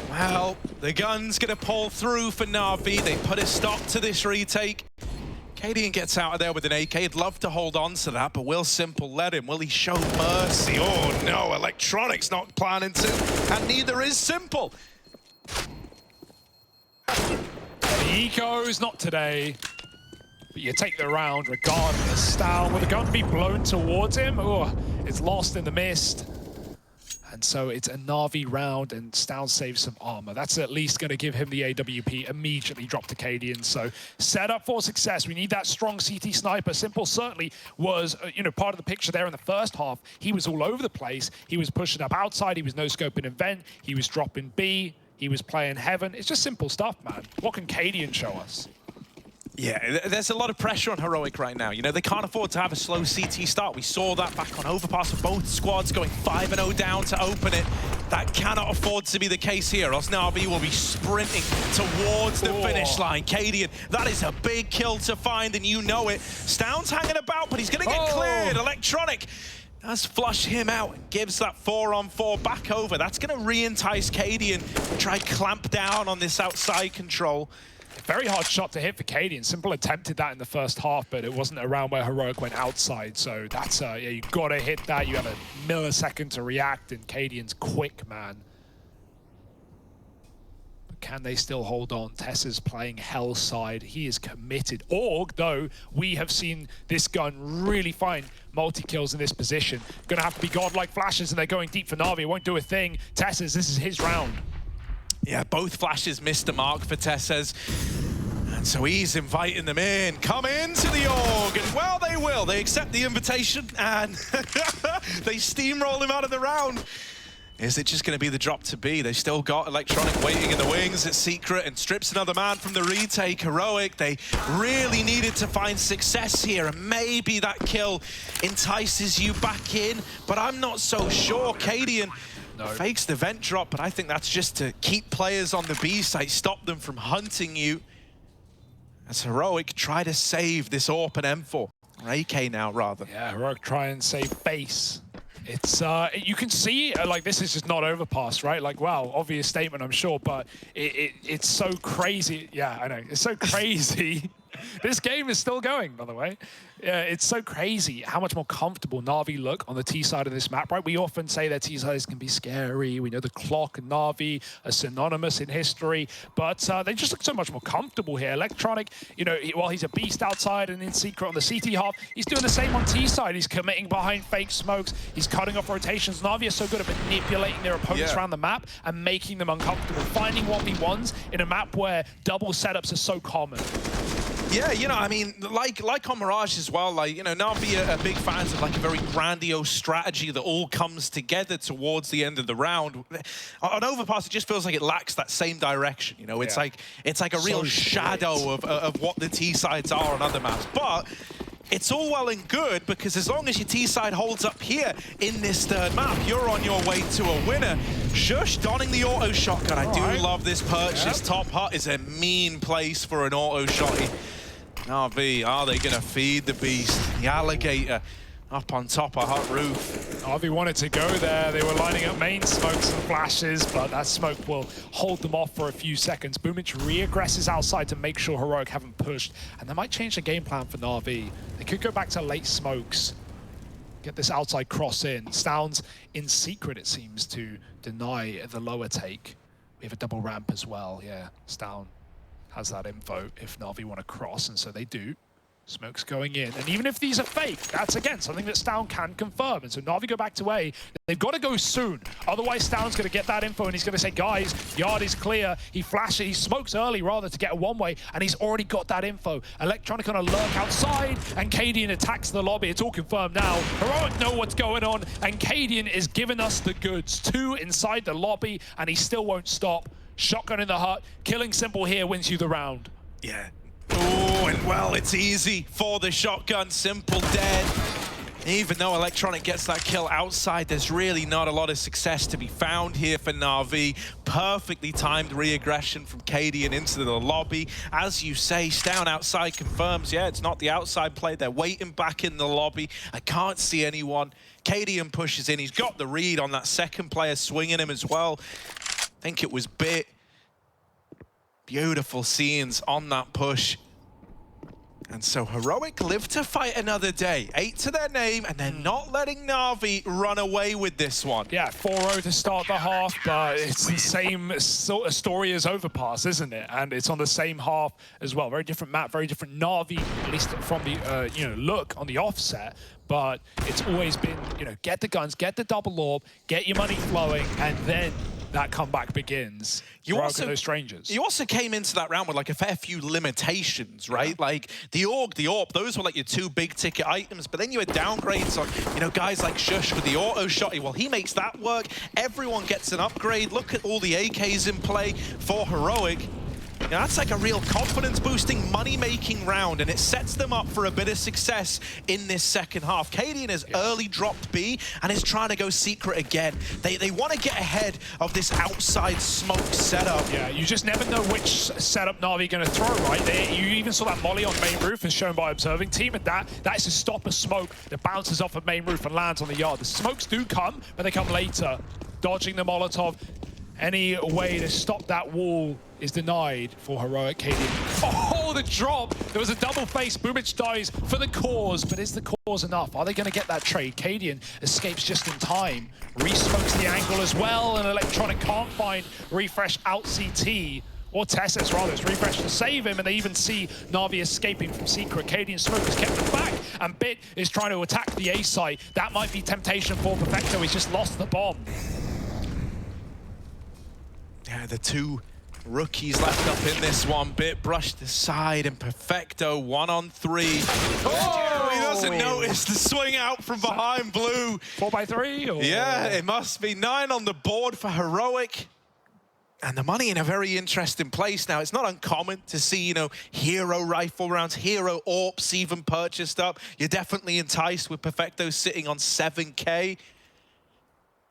well, the gun's going to pull through for NaVi. They put a stop to this retake. Cadian gets out of there with an AK. He'd love to hold on to that, but will Simple let him? Will he show mercy? Oh no, Electronic's not planning to, and neither is Simple. The eco's not today, but you take the round regardless. Stal, will the gun be blown towards him? Oh, it's lost in the mist. And so it's a NaVi round, and Stown saves some armor. That's at least going to give him the AWP, immediately drop to Cadian. So set up for success. We need that strong CT sniper. Simple certainly was, part of the picture there in the first half. He was all over the place. He was pushing up outside. He was no-scoping in vent. He was dropping B. He was playing heaven. It's just simple stuff, man. What can Cadian show us? Yeah, there's a lot of pressure on Heroic right now. You know, they can't afford to have a slow CT start. We saw that back on Overpass for both squads going 5-0 down to open it. That cannot afford to be the case here, else NaVi will be sprinting towards the finish line. Cadian, that is a big kill to find, and you know it. Stown's hanging about, but he's going to get cleared. Electronic does flush him out and gives that 4-on-4 back over. That's going to re-entice Cadian, try clamp down on this outside control. Very hard shot to hit for Cadian. Simple attempted that in the first half, but it wasn't around where Heroic went outside. So that's, yeah, you gotta hit that. You have a millisecond to react, and Cadian's quick, man. But can they still hold on? Tessa's playing Hell's side. He is committed. Org, though, we have seen this gun really find multi-kills in this position. Gonna have to be godlike flashes, and they're going deep for NaVi. It won't do a thing. Tessa's, this is his round. Yeah, both flashes missed the mark for Tessez. And so he's inviting them in. Come into the org, and well, they will. They accept the invitation, and they steamroll him out of the round. Is it just going to be the drop to B? They've still got Electronic waiting in the wings at Secret, and strips another man from the retake. Heroic, they really needed to find success here, and maybe that kill entices you back in, but I'm not so sure. Cadian fakes the vent drop, but I think that's just to keep players on the B site, stop them from hunting you. As Heroic try to save this AWP and M4. Or AK now, rather. Yeah, Heroic try and save base. It's, you can see, like, this is just not Overpass, right? Like, wow, obvious statement, I'm sure, but it's so crazy. Yeah, I know, it's so crazy. This game is still going, by the way. Yeah, it's so crazy how much more comfortable NaVi look on the T side of this map, right? We often say that T sides can be scary. We know the clock and NaVi are synonymous in history, but they just look so much more comfortable here. Electronic, while he's a beast outside and in Secret on the CT half, he's doing the same on T side. He's committing behind fake smokes. He's cutting off rotations. NaVi are so good at manipulating their opponents around the map and making them uncomfortable, finding 1v1s in a map where double setups are so common. Yeah, I mean, like on Mirage as well, NaVi are big fans of like a very grandiose strategy that all comes together towards the end of the round. On Overpass, it just feels like it lacks that same direction. It's like a real shadow of what the T sides are on other maps. But it's all well and good, because as long as your T side holds up here in this third map, you're on your way to a winner. Shush donning the auto shotgun. I do love this purchase. Top Hut is a mean place for an auto shotty. NaVi, are they going to feed the beast? The alligator up on top of Hut roof. NaVi wanted to go there. They were lining up main smokes and flashes, but that smoke will hold them off for a few seconds. Boomich re-aggresses outside to make sure Heroic haven't pushed, and that might change the game plan for NaVi. They could go back to late smokes, get this outside cross in. Stown's in Secret, it seems, to deny the lower take. We have a double ramp as well. Yeah, Stown has that info if NaVi want to cross, and so they do. Smoke's going in, and even if these are fake, that's again something that Stown can confirm. And so NaVi go back to A. They've got to go soon, otherwise Stown's going to get that info and he's going to say, guys, yard is clear. He flashes, he smokes early rather to get a one-way, and he's already got that info. Electronic on a lurk outside, and Cadian attacks the lobby. It's all confirmed now. Heroic know what's going on, and Cadian is giving us the goods. 2 inside the lobby, and he still won't stop. Shotgun in the hut, killing Simple here wins you the round. Yeah. Oh, and well, it's easy for the shotgun. Simple dead. Even though Electronic gets that kill outside, there's really not a lot of success to be found here for NaVi. Perfectly timed re-aggression from Cadian into the lobby. As you say, Stown outside confirms, yeah, it's not the outside play. They're waiting back in the lobby. I can't see anyone. Cadian pushes in. He's got the read on that second player swinging him as well. I think it was Bit. Beautiful scenes on that push. And so Heroic live to fight another day. 8 to their name, and they're not letting Na'Vi run away with this one. Yeah, 4-0 to start the half, but it's the same sort of story as Overpass, isn't it? And it's on the same half as well. Very different map, very different Na'Vi, at least from the look on the offset. But it's always been, get the guns, get the double orb, get your money flowing, and then that comeback begins. You also those strangers. You also came into that round with like a fair few limitations, right? Yeah. Like the orb, those were like your 2 big ticket items. But then you had downgrades on, guys like Shush with the auto shot. Well, he makes that work. Everyone gets an upgrade. Look at all the AKs in play for Heroic. Now, that's like a real confidence-boosting, money-making round, and it sets them up for a bit of success in this second half. Cadian has early dropped B and is trying to go secret again. They want to get ahead of this outside smoke setup. Yeah, you just never know which setup Na'Vi going to throw, right? You even saw that molly on main roof as shown by observing team, and that is to stop a smoke that bounces off of main roof and lands on the yard. The smokes do come, but they come later. Dodging the Molotov. Any way to stop that wall is denied for Heroic. Cadian. Oh, the drop! There was a double face. Boomich dies for the cause, but is the cause enough? Are they going to get that trade? Cadian escapes just in time. Re-smokes the angle as well, and Electronic can't find refrezh out CT. Or TeSeS rather, it's refrezh to save him, and they even see Na'Vi escaping from secret. Cadian Smoke has kept him back, and Bit is trying to attack the A site. That might be temptation for Perfecto. He's just lost the bomb. Yeah, the 2 rookies left up in this one. Bit brushed aside, and Perfecto 1-on-3. Oh, he doesn't notice the swing out from behind blue. 4x3? Or? Yeah, it must be 9 on the board for Heroic. And the money in a very interesting place now. It's not uncommon to see, hero rifle rounds, hero AWPs even purchased up. You're definitely enticed with Perfecto sitting on 7K.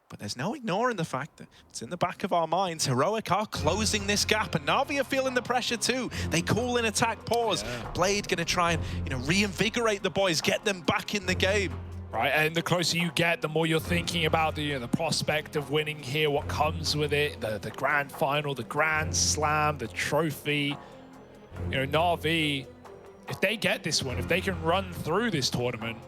But there's no ignoring the fact that it's in the back of our minds. Heroic are closing this gap, and Na'Vi are feeling the pressure too. They call in attack pause. Yeah. Blade gonna try and reinvigorate the boys, get them back in the game. Right, and the closer you get, the more you're thinking about the prospect of winning here, what comes with it, the grand final, the grand slam, the trophy. Na'Vi, if they get this one, if they can run through this tournament,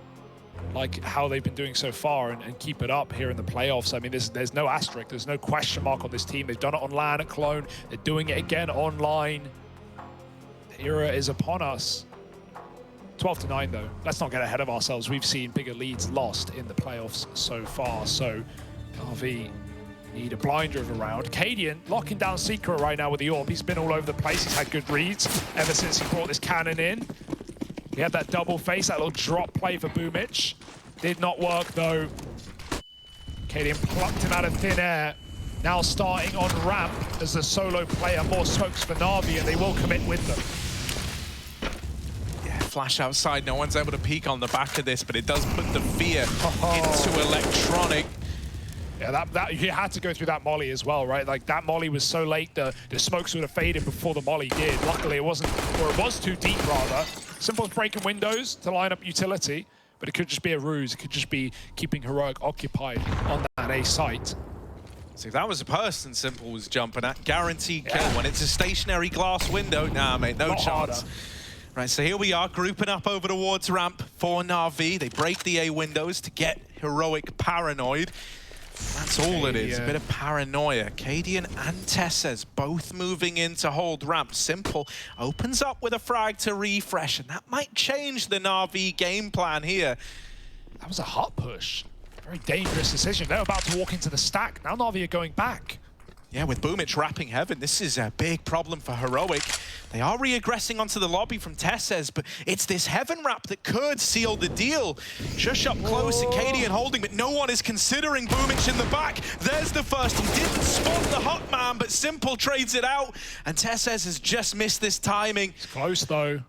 like how they've been doing so far and keep it up here in the playoffs. I mean, there's no asterisk, there's no question mark on this team. They've done it on LAN at Clone, they're doing it again online. The era is upon us. 12-9 though, let's not get ahead of ourselves. We've seen bigger leads lost in the playoffs so far, so Na'Vi need a blinder of a round. Cadian locking down Secret right now with the AWP. He's been all over the place, he's had good reads ever since he brought this cannon in. He had that double face, that little drop play for Boomich. Did not work though. Cadian plucked him out of thin air. Now starting on ramp as the solo player. More smokes for Na'Vi, and they will commit with them. Yeah, flash outside. No one's able to peek on the back of this, but it does put the fear into Electronic. Yeah, that you had to go through that molly as well, right? Like that molly was so late, the smokes would have faded before the molly did. Luckily it wasn't, or it was too deep rather. Simple as breaking windows to line up utility, but it could just be a ruse. It could just be keeping Heroic occupied on that A site. So if that was a person Simple was jumping at, guaranteed kill. When it's a stationary glass window, nah mate, no chance. Harder. Right, so here we are, grouping up over towards ramp for Na'Vi. They break the A windows to get Heroic paranoid. That's all it is, a bit of paranoia. Cadian and TeSeS both moving in to hold ramp. Simple opens up with a frag to refrezh, and that might change the Na'Vi game plan here. That was a hot push. Very dangerous decision. They're about to walk into the stack. Now Na'Vi are going back. Yeah, with Boomich wrapping heaven, this is a big problem for Heroic. They are re-aggressing onto the lobby from TeSeS, but it's this heaven wrap that could seal the deal. Shush up close and Cadian holding, but no one is considering Boomich in the back. There's the first. He didn't spot the hot man, but Simple trades it out, and TeSeS has just missed this timing. It's close though.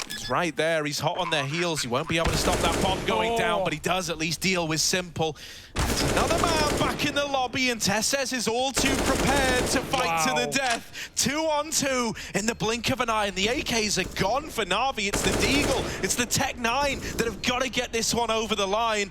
He's right there, he's hot on their heels. He won't be able to stop that bomb going down, but he does at least deal with Simple. There's another man back in the lobby, and TeSeS is all too prepared to fight to the death. 2-on-2 in the blink of an eye, and the AKs are gone for Na'Vi. It's the Deagle, it's the Tech 9 that have got to get this one over the line.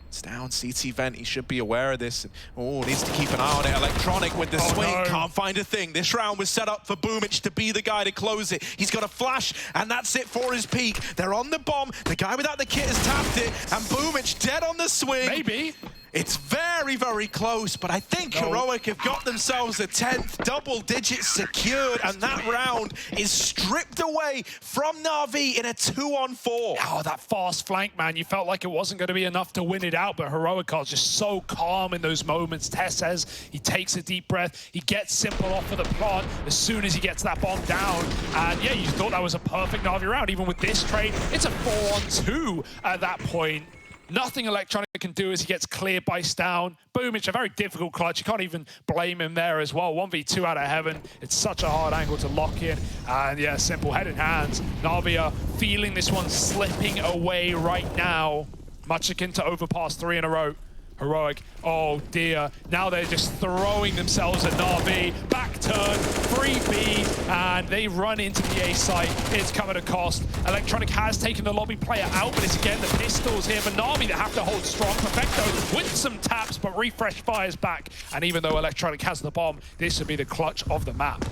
It's down, CT vent, he should be aware of this. Oh, needs to keep an eye on it. Electronic with the swing, no. can't find a thing. This round was set up for Boomich to be the guy to close it. He's got a flash, and that's it for his peak. They're on the bomb, the guy without the kit has tapped it, and Boomich dead on the swing. Maybe. It's very, very close, but I think Heroic have got themselves a 10th double digit secured, and that round is stripped away from NaVi in a 2-on-4. Oh, that fast flank, man. You felt like it wasn't going to be enough to win it out, but Heroic are just so calm in those moments. Tess says he takes a deep breath. He gets Simple off of the plant as soon as he gets that bomb down. And yeah, you thought that was a perfect NaVi round. Even with this trade, it's a 4-on-2 at that point. Nothing Electronic can do as he gets cleared by Stown. Boomich, a very difficult clutch. You can't even blame him there as well. 1v2 out of heaven. It's such a hard angle to lock in. And yeah, Simple head in hands. NaVi are feeling this one slipping away right now. Much akin to overpass 3 in a row. Heroic, oh dear. Now they're just throwing themselves at NaVi. Back turn, free B, and they run into the A site. It's come at a cost. Electronic has taken the lobby player out, but it's again the pistols here for NaVi that have to hold strong. Perfecto with some taps, but refrezh fires back. And even though Electronic has the bomb, this would be the clutch of the map.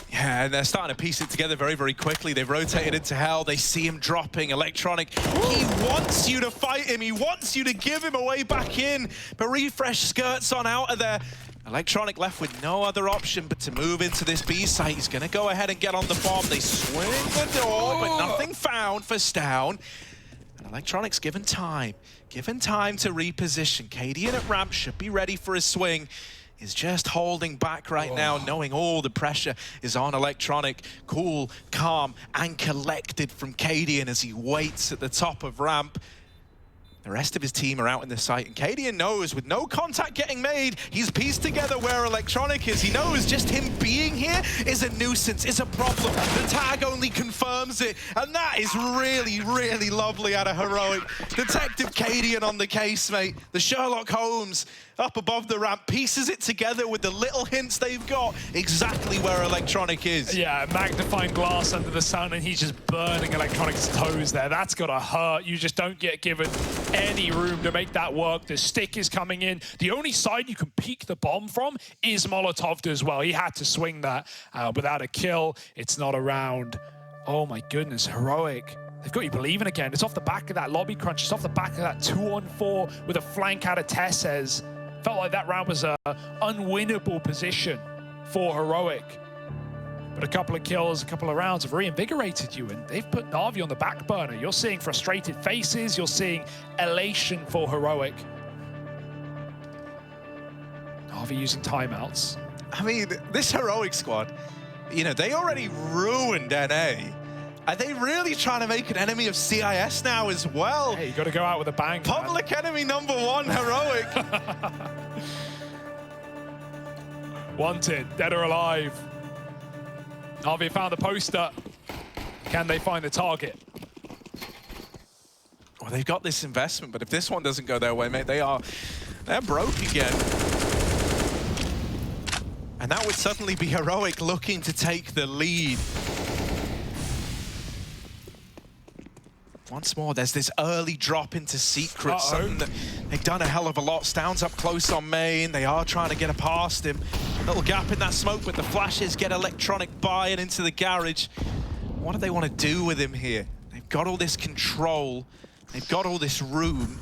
Yeah, and they're starting to piece it together very, very quickly. They've rotated into hell. They see him dropping. Electronic, he wants you to fight him. He wants you to give him a way back in. But refrezh skirts on out of there. Electronic left with no other option but to move into this B site. He's going to go ahead and get on the bomb. They swing the door, but nothing found for Stown. And Electronic's given time to reposition. Cadian at ramp should be ready for his swing. Is just holding back right now, knowing all the pressure is on Electronic. Cool, calm, and collected from Cadian as he waits at the top of ramp. The rest of his team are out in the site, and Cadian knows with no contact getting made, he's pieced together where Electronic is. He knows just him being here is a nuisance, is a problem. The tag only confirms it, and that is really, really lovely out of Heroic. Detective Cadian on the case, mate. The Sherlock Holmes up above the ramp, pieces it together with the little hints they've got, exactly where Electronic is. Yeah, magnifying glass under the sun, and he's just burning Electronic's toes there. That's gotta hurt. You just don't get given any room to make that work. The stick is coming in. The only side you can peek the bomb from is Molotov as well. He had to swing that without a kill. It's not a round. Oh my goodness, Heroic. They've got you believing again. It's off the back of that lobby crunch. It's off the back of that 2-on-4 with a flank out of Tesses. Felt like that round was an unwinnable position for Heroic. But a couple of kills, a couple of rounds have reinvigorated you, and they've put NaVi on the back burner. You're seeing frustrated faces. You're seeing elation for Heroic. NaVi using timeouts. I mean, this Heroic squad, you know, they already ruined NA. Are they really trying to make an enemy of CIS now as well? Hey, you got to go out with a bang. Public enemy number 1, Heroic. Wanted, dead or alive. NaVi found the poster. Can they find the target? Well, they've got this investment, but if this one doesn't go their way, mate, they're broke again. And that would suddenly be Heroic looking to take the lead. Once more, there's this early drop into Secret, something that they've done a hell of a lot. Stown's up close on main. They are trying to get it past him. Little gap in that smoke, but the flashes get Electronic by and into the garage. What do they want to do with him here? They've got all this control. They've got all this room.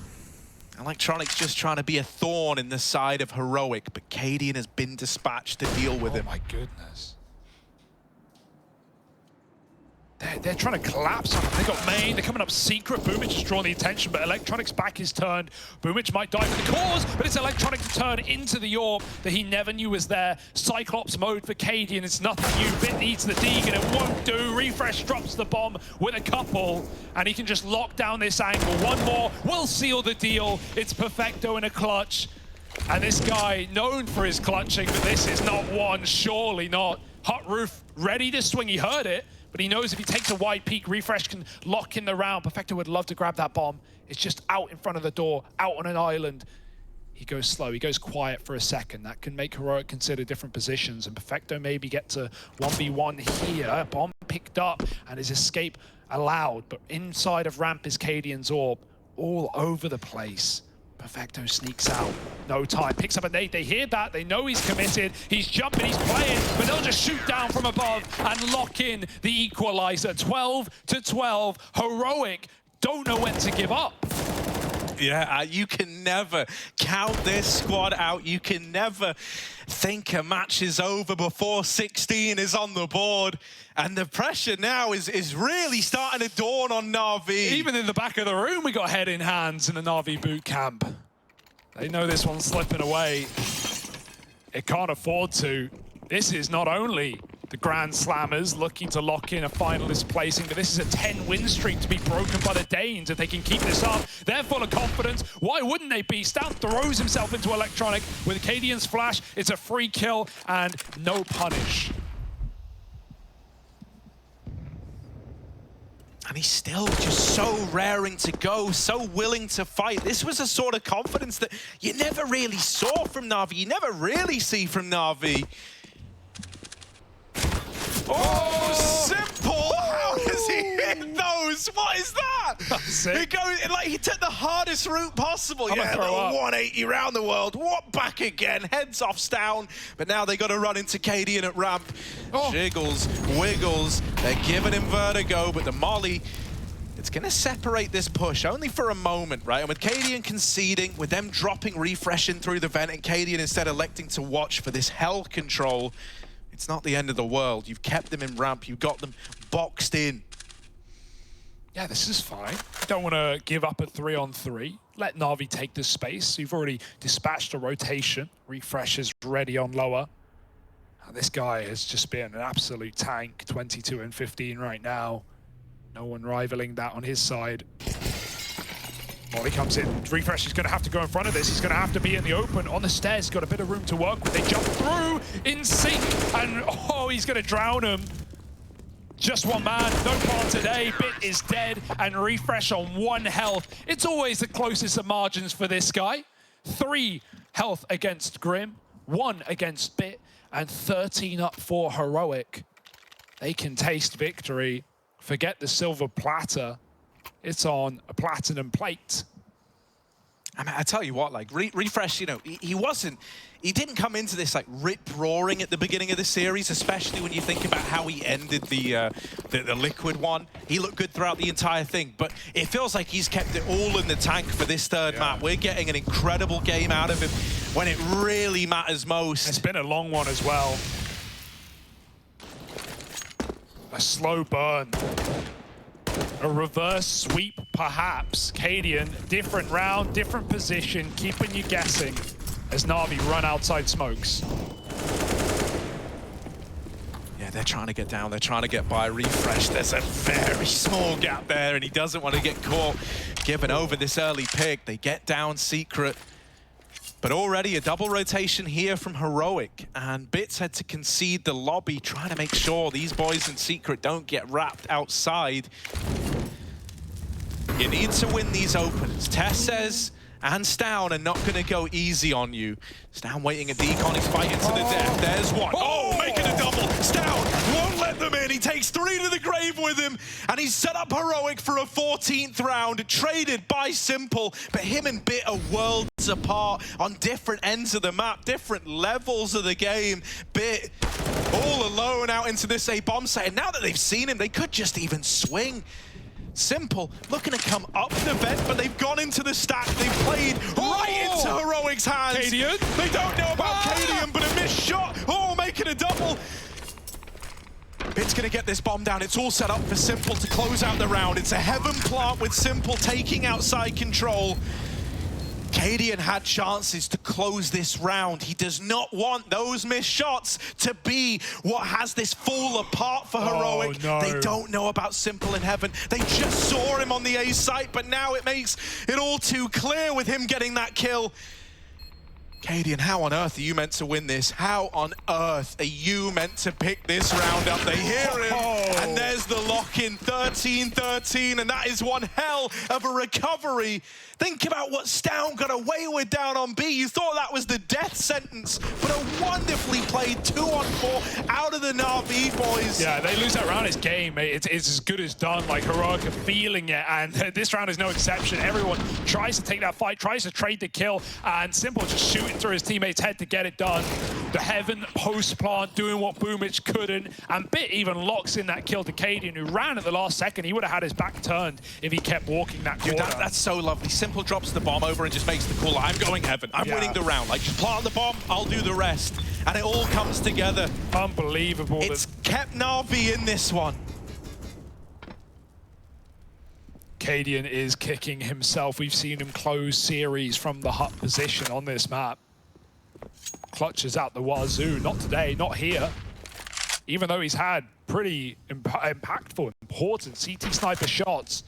Electronic's just trying to be a thorn in the side of Heroic, but Cadian has been dispatched to deal with him. Oh my goodness. They're trying to collapse on him. They got main, they're coming up Secret. Boomich is drawing the attention, but Electronic's back is turned. Boomich might die for the cause, but it's Electronic to turn into the orb that he never knew was there. Cyclops mode for Cadian, it's nothing new. Bit needs the Deegan, it won't do. refrezh drops the bomb with a couple, and he can just lock down this angle. One more will seal the deal. It's Perfecto in a clutch. And this guy, known for his clutching, but this is not one, surely not. Hot Roof ready to swing, he heard it. But he knows if he takes a wide peek, refrezh can lock in the round. Perfecto would love to grab that bomb. It's just out in front of the door, out on an island. He goes slow, he goes quiet for a second. That can make Heroic consider different positions, and Perfecto maybe get to 1v1 here. Bomb picked up, and his escape allowed. But inside of ramp is Cadian's orb. all over the place. Perfecto sneaks out. No time. Picks up a nade. They hear that. They know he's committed. He's jumping. He's playing. But they'll just shoot down from above and lock in the equalizer. 12-12. Heroic don't know when to give up. Yeah, you can never count this squad out. You can never think a match is over before 16 is on the board. And the pressure now is really starting to dawn on NaVi. Even in the back of the room, we got head in hands in the NaVi boot camp. They know this one's slipping away. It can't afford to. This is not only the Grand Slammers looking to lock in a finalist placing, but this is a 10-win streak to be broken by the Danes. If they can keep this up, they're full of confidence. Why wouldn't they be? Stout throws himself into Electronic with Cadian's flash. It's a free kill and no punish. And he's still just so raring to go, so willing to fight. This was a sort of confidence that you never really saw from NaVi. You never really see from NaVi. Oh, simple! How does he hit those? What is that? He goes, like, he took the hardest route possible. I'm yeah, a little 180 around the world. What, back again? Heads off down. But now they got to run into Cadian at ramp. Jiggles, wiggles. They're giving him vertigo, but the molly, it's going to separate this push only for a moment, right? And with Cadian conceding, with them dropping refrezh in through the vent, and Cadian instead electing to watch for this hell control, it's not the end of the world. You've kept them in ramp. You've got them boxed in. Yeah, this is fine. Don't want to give up a 3-on-3. Let NaVi take this space. You've already dispatched a rotation. refrezh is ready on lower. And this guy has just been an absolute tank. 22 and 15 right now. No one rivaling that on his side. Molly comes in. refrezh is going to have to go in front of this. He's going to have to be in the open. On the stairs, got a bit of room to work with. They jump through in sync. And, oh, he's going to drown him. Just one man, no part today. Bit is dead, and refrezh on 1 health. It's always the closest of margins for this guy. 3 health against Grim, 1 against Bit, and 13 up for Heroic. They can taste victory. Forget the silver platter. It's on a platinum plate. I mean, I tell you what, like, refrezh, you know, he didn't come into this like rip-roaring at the beginning of the series, especially when you think about how he ended the Liquid one. He looked good throughout the entire thing, but it feels like he's kept it all in the tank for this third map. We're getting an incredible game out of him when it really matters most. It's been a long one as well. A slow burn. A reverse sweep, perhaps. Cadian, different round, different position, keeping you guessing as NaVi run outside smokes. Yeah, they're trying to get down. They're trying to get by refrezh. There's a very small gap there, and he doesn't want to get caught giving over this early pick. They get down secret. But already a double rotation here from Heroic, and Bits had to concede the lobby, trying to make sure these boys in secret don't get wrapped outside. You need to win these opens. Tess says, and Stown are not going to go easy on you. Stown waiting a decon, he's fighting to the death. There's one. Oh, making a double. Stown won't let them in. He takes 3 to the grave with him, and he's set up Heroic for a 14th round, traded by Simple, but him and Bit are worlds apart on different ends of the map, different levels of the game. Bit all alone out into this A-bomb site, and now that they've seen him, they could just even swing. Simple looking to come up the vent, but they've gone into the stack. They've played right into Heroic's hands. Cadian. They don't know about Cadian, but a missed shot. Oh, making a double. Bit's gonna get this bomb down. It's all set up for Simple to close out the round. It's a heaven plant with Simple taking outside control. Cadian had chances to close this round. He does not want those missed shots to be what has this fall apart for Heroic. No. They don't know about Simple in heaven. They just saw him on the A site, but now it makes it all too clear with him getting that kill. Cadian, how on earth are you meant to win this? How on earth are you meant to pick this round up? They hear him, and there's the lock-in, 13-13, and that is one hell of a recovery. Think about what Stown got away with down on B. You thought that was the death sentence, but a wonderfully played 2-on-4 out of the NaVi boys. Yeah, they lose that round, it's game. It's as good as done. Like, Heroic are feeling it, and this round is no exception. Everyone tries to take that fight, tries to trade the kill, and Simple just shooting through his teammate's head to get it done. The Heaven post-plant doing what Boomich couldn't, and Bit even locks in that kill to Cadian, who ran at the last second. He would have had his back turned if he kept walking that corner. Dude, that's so lovely. Simple drops the bomb over and just makes the call. I'm going Heaven. I'm winning the round. Like, just plant the bomb, I'll do the rest. And it all comes together. Unbelievable. It's kept NaVi in this one. Cadian is kicking himself. We've seen him close series from the hut position on this map. Clutches out the wazoo. Not today, not here. Even though he's had pretty impactful, important CT sniper shots.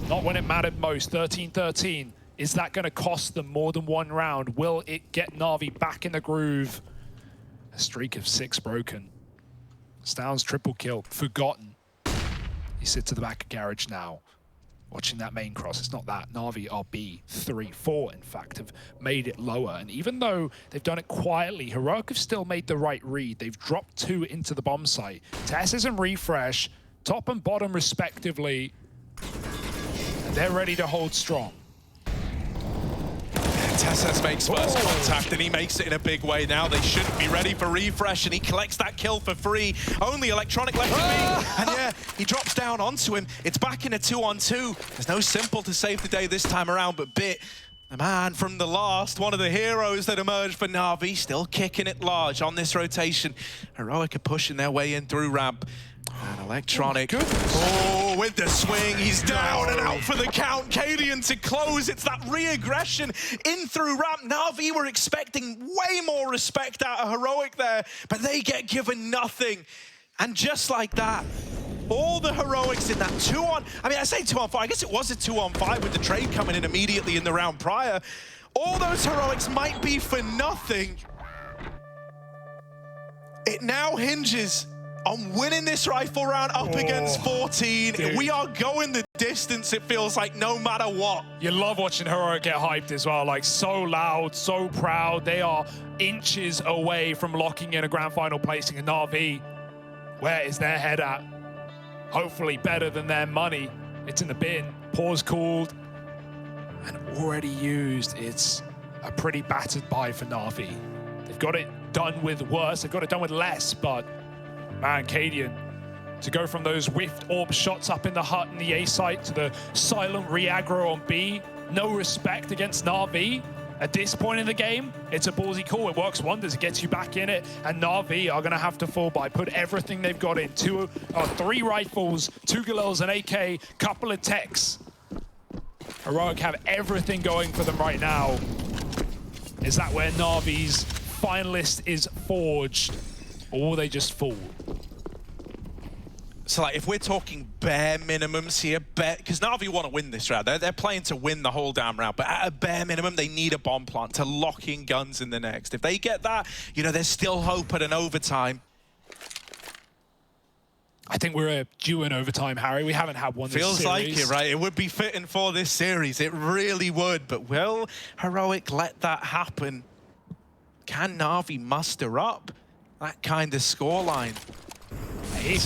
Not when it mattered most. 13-13. Is that going to cost them more than one round? Will it get NaVi back in the groove? A streak of 6 broken. Stown's triple kill. Forgotten. He sits at the back of garage now. Watching that main cross. It's not that. NaVi are B, 3, 4, in fact, have made it lower. And even though they've done it quietly, Heroic have still made the right read. They've dropped 2 into the bomb site. Tessus and refrezh, top and bottom respectively. They're ready to hold strong. Tessus makes first contact, and he makes it in a big way. Now they shouldn't be ready for refrezh, and he collects that kill for free. Only Electronic left to me. And yeah, he drops down onto him. It's back in a 2-on-2. There's no Simple to save the day this time around, but Bit, the man from the last, one of the heroes that emerged for NaVi, still kicking it large on this rotation. Heroic are pushing their way in through ramp. And Electronic, with the swing, he's down and out for the count. Cadian to close. It's that re-aggression in through ramp. NaVi were expecting way more respect out of Heroic there, but they get given nothing. And just like that, all the Heroics in that 2-on... I mean, I say 2-on-5. I guess it was a 2-on-5 with the trade coming in immediately in the round prior. All those Heroics might be for nothing. It now hinges on winning this rifle round up against 14. Dude. We are going the distance, it feels like, no matter what. You love watching Heroic get hyped as well. Like, so loud, so proud. They are inches away from locking in a grand final placing. And NaVi, where is their head at? Hopefully better than their money. It's in the bin. Pause called. And already used. It's a pretty battered buy for NaVi. They've got it done with worse. They've got it done with less, but man, Cadian, to go from those whiffed orb shots up in the hut in the A site to the silent re-aggro on B, no respect against NaVi. At this point in the game, it's a ballsy call. It works wonders. It gets you back in it. And NaVi are going to have to fall by. Put everything they've got in. 3 rifles, 2 Galils, an AK, couple of techs. Heroic have everything going for them right now. Is that where NaVi's finalist is forged? Or will they just fall? So, like, if we're talking bare minimums here, because NaVi want to win this round. They're playing to win the whole damn round, but at a bare minimum, they need a bomb plant to lock in guns in the next. If they get that, you know, there's still hope at an overtime. I think we're due in overtime, Harry. We haven't had one this series. Feels like it, right? It would be fitting for this series. It really would. But will Heroic let that happen? Can NaVi muster up that kind of scoreline? Hey,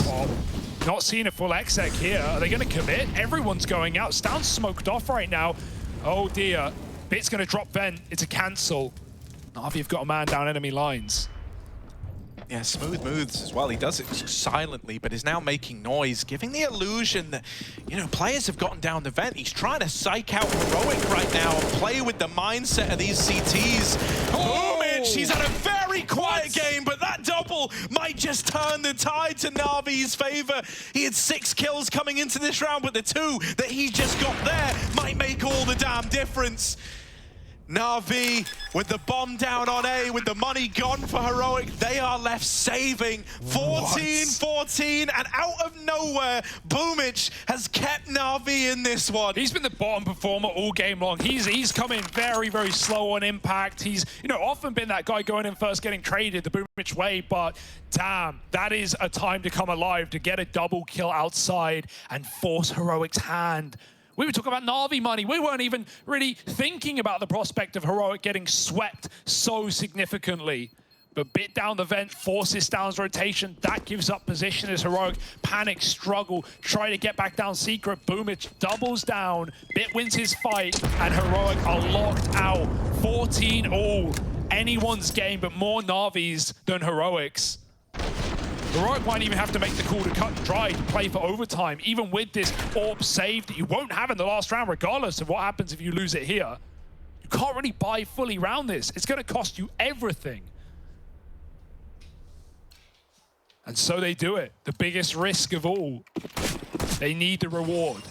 not seeing a full exec here. Are they going to commit? Everyone's going out. Stown's smoked off right now. Oh dear. Bit's going to drop vent. It's a cancel. NaVi have got a man down enemy lines. Yeah, smooth moves as well. He does it silently, but is now making noise, giving the illusion that, you know, players have gotten down the vent. He's trying to psych out Heroic right now and play with the mindset of these CTs. Boomich, he's had a very quiet game, but that double might just turn the tide to NaVi's favor. He had 6 kills coming into this round, but the 2 that he just got there might make all the damn difference. NaVi with the bomb down on A, with the money gone for Heroic. They are left saving 14-14, and out of nowhere, Boomich has kept NaVi in this one. He's been the bottom performer all game long. He's come in very, very slow on impact. He's, you know, often been that guy going in first, getting traded the Boomich way, but damn, that is a time to come alive, to get a double kill outside and force Heroic's hand. We were talking about NaVi money. We weren't even really thinking about the prospect of Heroic getting swept so significantly. But bit down the vent, forces Down's rotation. That gives up position as Heroic panic, struggle, try to get back down secret. Boomich doubles down. Bit wins his fight, and Heroic are locked out. 14 all. Anyone's game, but more NaVi's than Heroic's. Heroic might even have to make the call to cut and dry to play for overtime, even with this orb save that you won't have in the last round, regardless of what happens if you lose it here. You can't really buy fully around this. It's going to cost you everything. And so they do it. The biggest risk of all. They need the reward.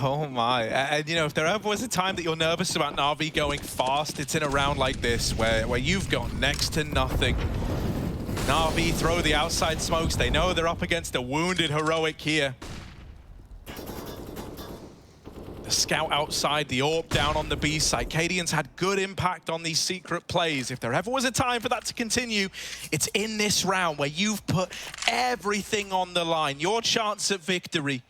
Oh my, and you know, if there ever was a time that you're nervous about NaVi going fast, it's in a round like this where you've got next to nothing. NaVi throw the outside smokes. They know they're up against a wounded Heroic here. The scout outside, the orb down on the B side. Cadian's had good impact on these secret plays. If there ever was a time for that to continue, it's in this round where you've put everything on the line. Your chance at victory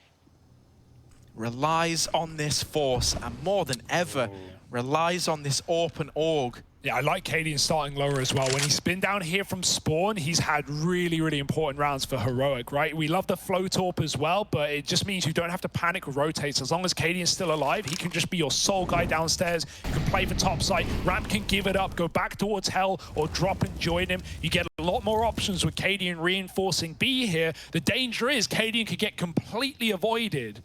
relies on this force, and more than ever, relies on this AWP and AUG. Yeah, I like Cadian starting lower as well. When he's been down here from spawn, he's had really, really important rounds for Heroic, right? We love the float AWP as well, but it just means you don't have to panic or rotate. As long as Cadian's still alive, he can just be your sole guy downstairs. You can play for top side. Ramp can give it up, go back towards Hell, or drop and join him. You get a lot more options with Cadian reinforcing B here. The danger is Cadian could get completely avoided.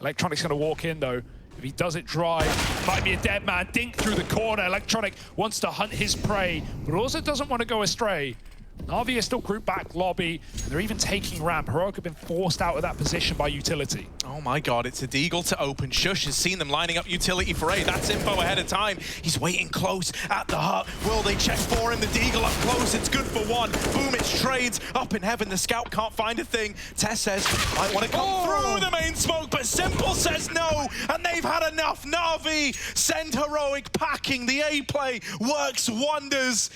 Electronic's going to walk in, though. If he does it dry, might be a dead man. Dink through the corner. Electronic wants to hunt his prey, but also doesn't want to go astray. NaVi is still group back lobby, and they're even taking ramp. Heroic have been forced out of that position by utility. Oh my god, it's a Deagle to open. Shush has seen them lining up utility for A. That's info ahead of time. He's waiting close at the hut. Will they check for him? The Deagle up close. It's good for one. Boomich trades up in heaven. The scout can't find a thing. Tess says, I want to come through the main smoke, but Simple says no, and they've had enough. NaVi send Heroic packing. The A play works wonders.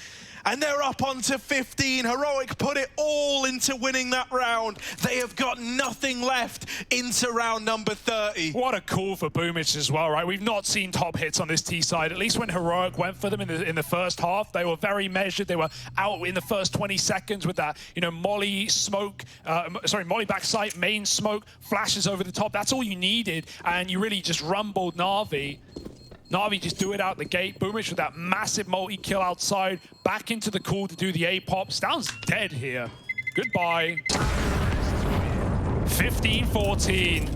And they're up onto 15. Heroic put it all into winning that round. They have got nothing left into round number 30. What a call for Boomich as well, right? We've not seen top hits on this T side. At least when Heroic went for them in the first half, they were very measured. They were out in the first 20 seconds with that, you know, molly smoke, molly backside, main smoke, flashes over the top. That's all you needed, and you really just rumbled NaVi. NaVi just do it out the gate. Boomich with that massive multi-kill outside. Back into the call to do the A-pop. Stown's dead here. Goodbye. 15-14.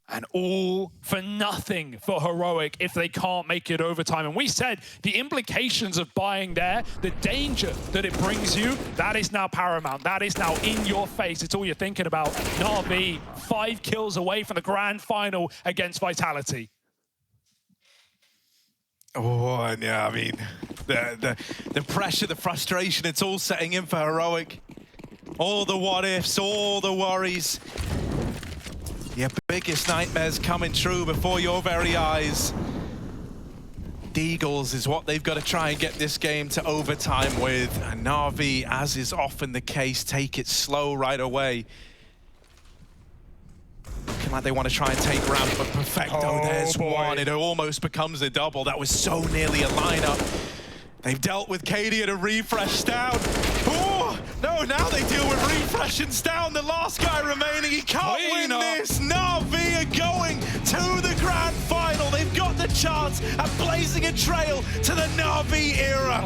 And all for nothing for Heroic if they can't make it overtime. And we said the implications of buying there, the danger that it brings you, that is now paramount. That is now in your face. It's all you're thinking about. NaVi, 5 kills away from the grand final against Vitality. Oh, and yeah, I mean, the pressure, the frustration, it's all setting in for Heroic. All the what-ifs, all the worries. Your biggest nightmares coming true before your very eyes. Deagles is what they've got to try and get this game to overtime with. And NaVi, as is often the case, take it slow right away. Looking like they want to try and take ramp, but Perfecto, there's one. It almost becomes a double. That was so nearly a lineup. They've dealt with Cadian and refrezh down. Oh, no, now they deal with refrezh and down. The last guy remaining, he can't win this. NaVi are going to the grand final. They've got the chance at blazing a trail to the NaVi era.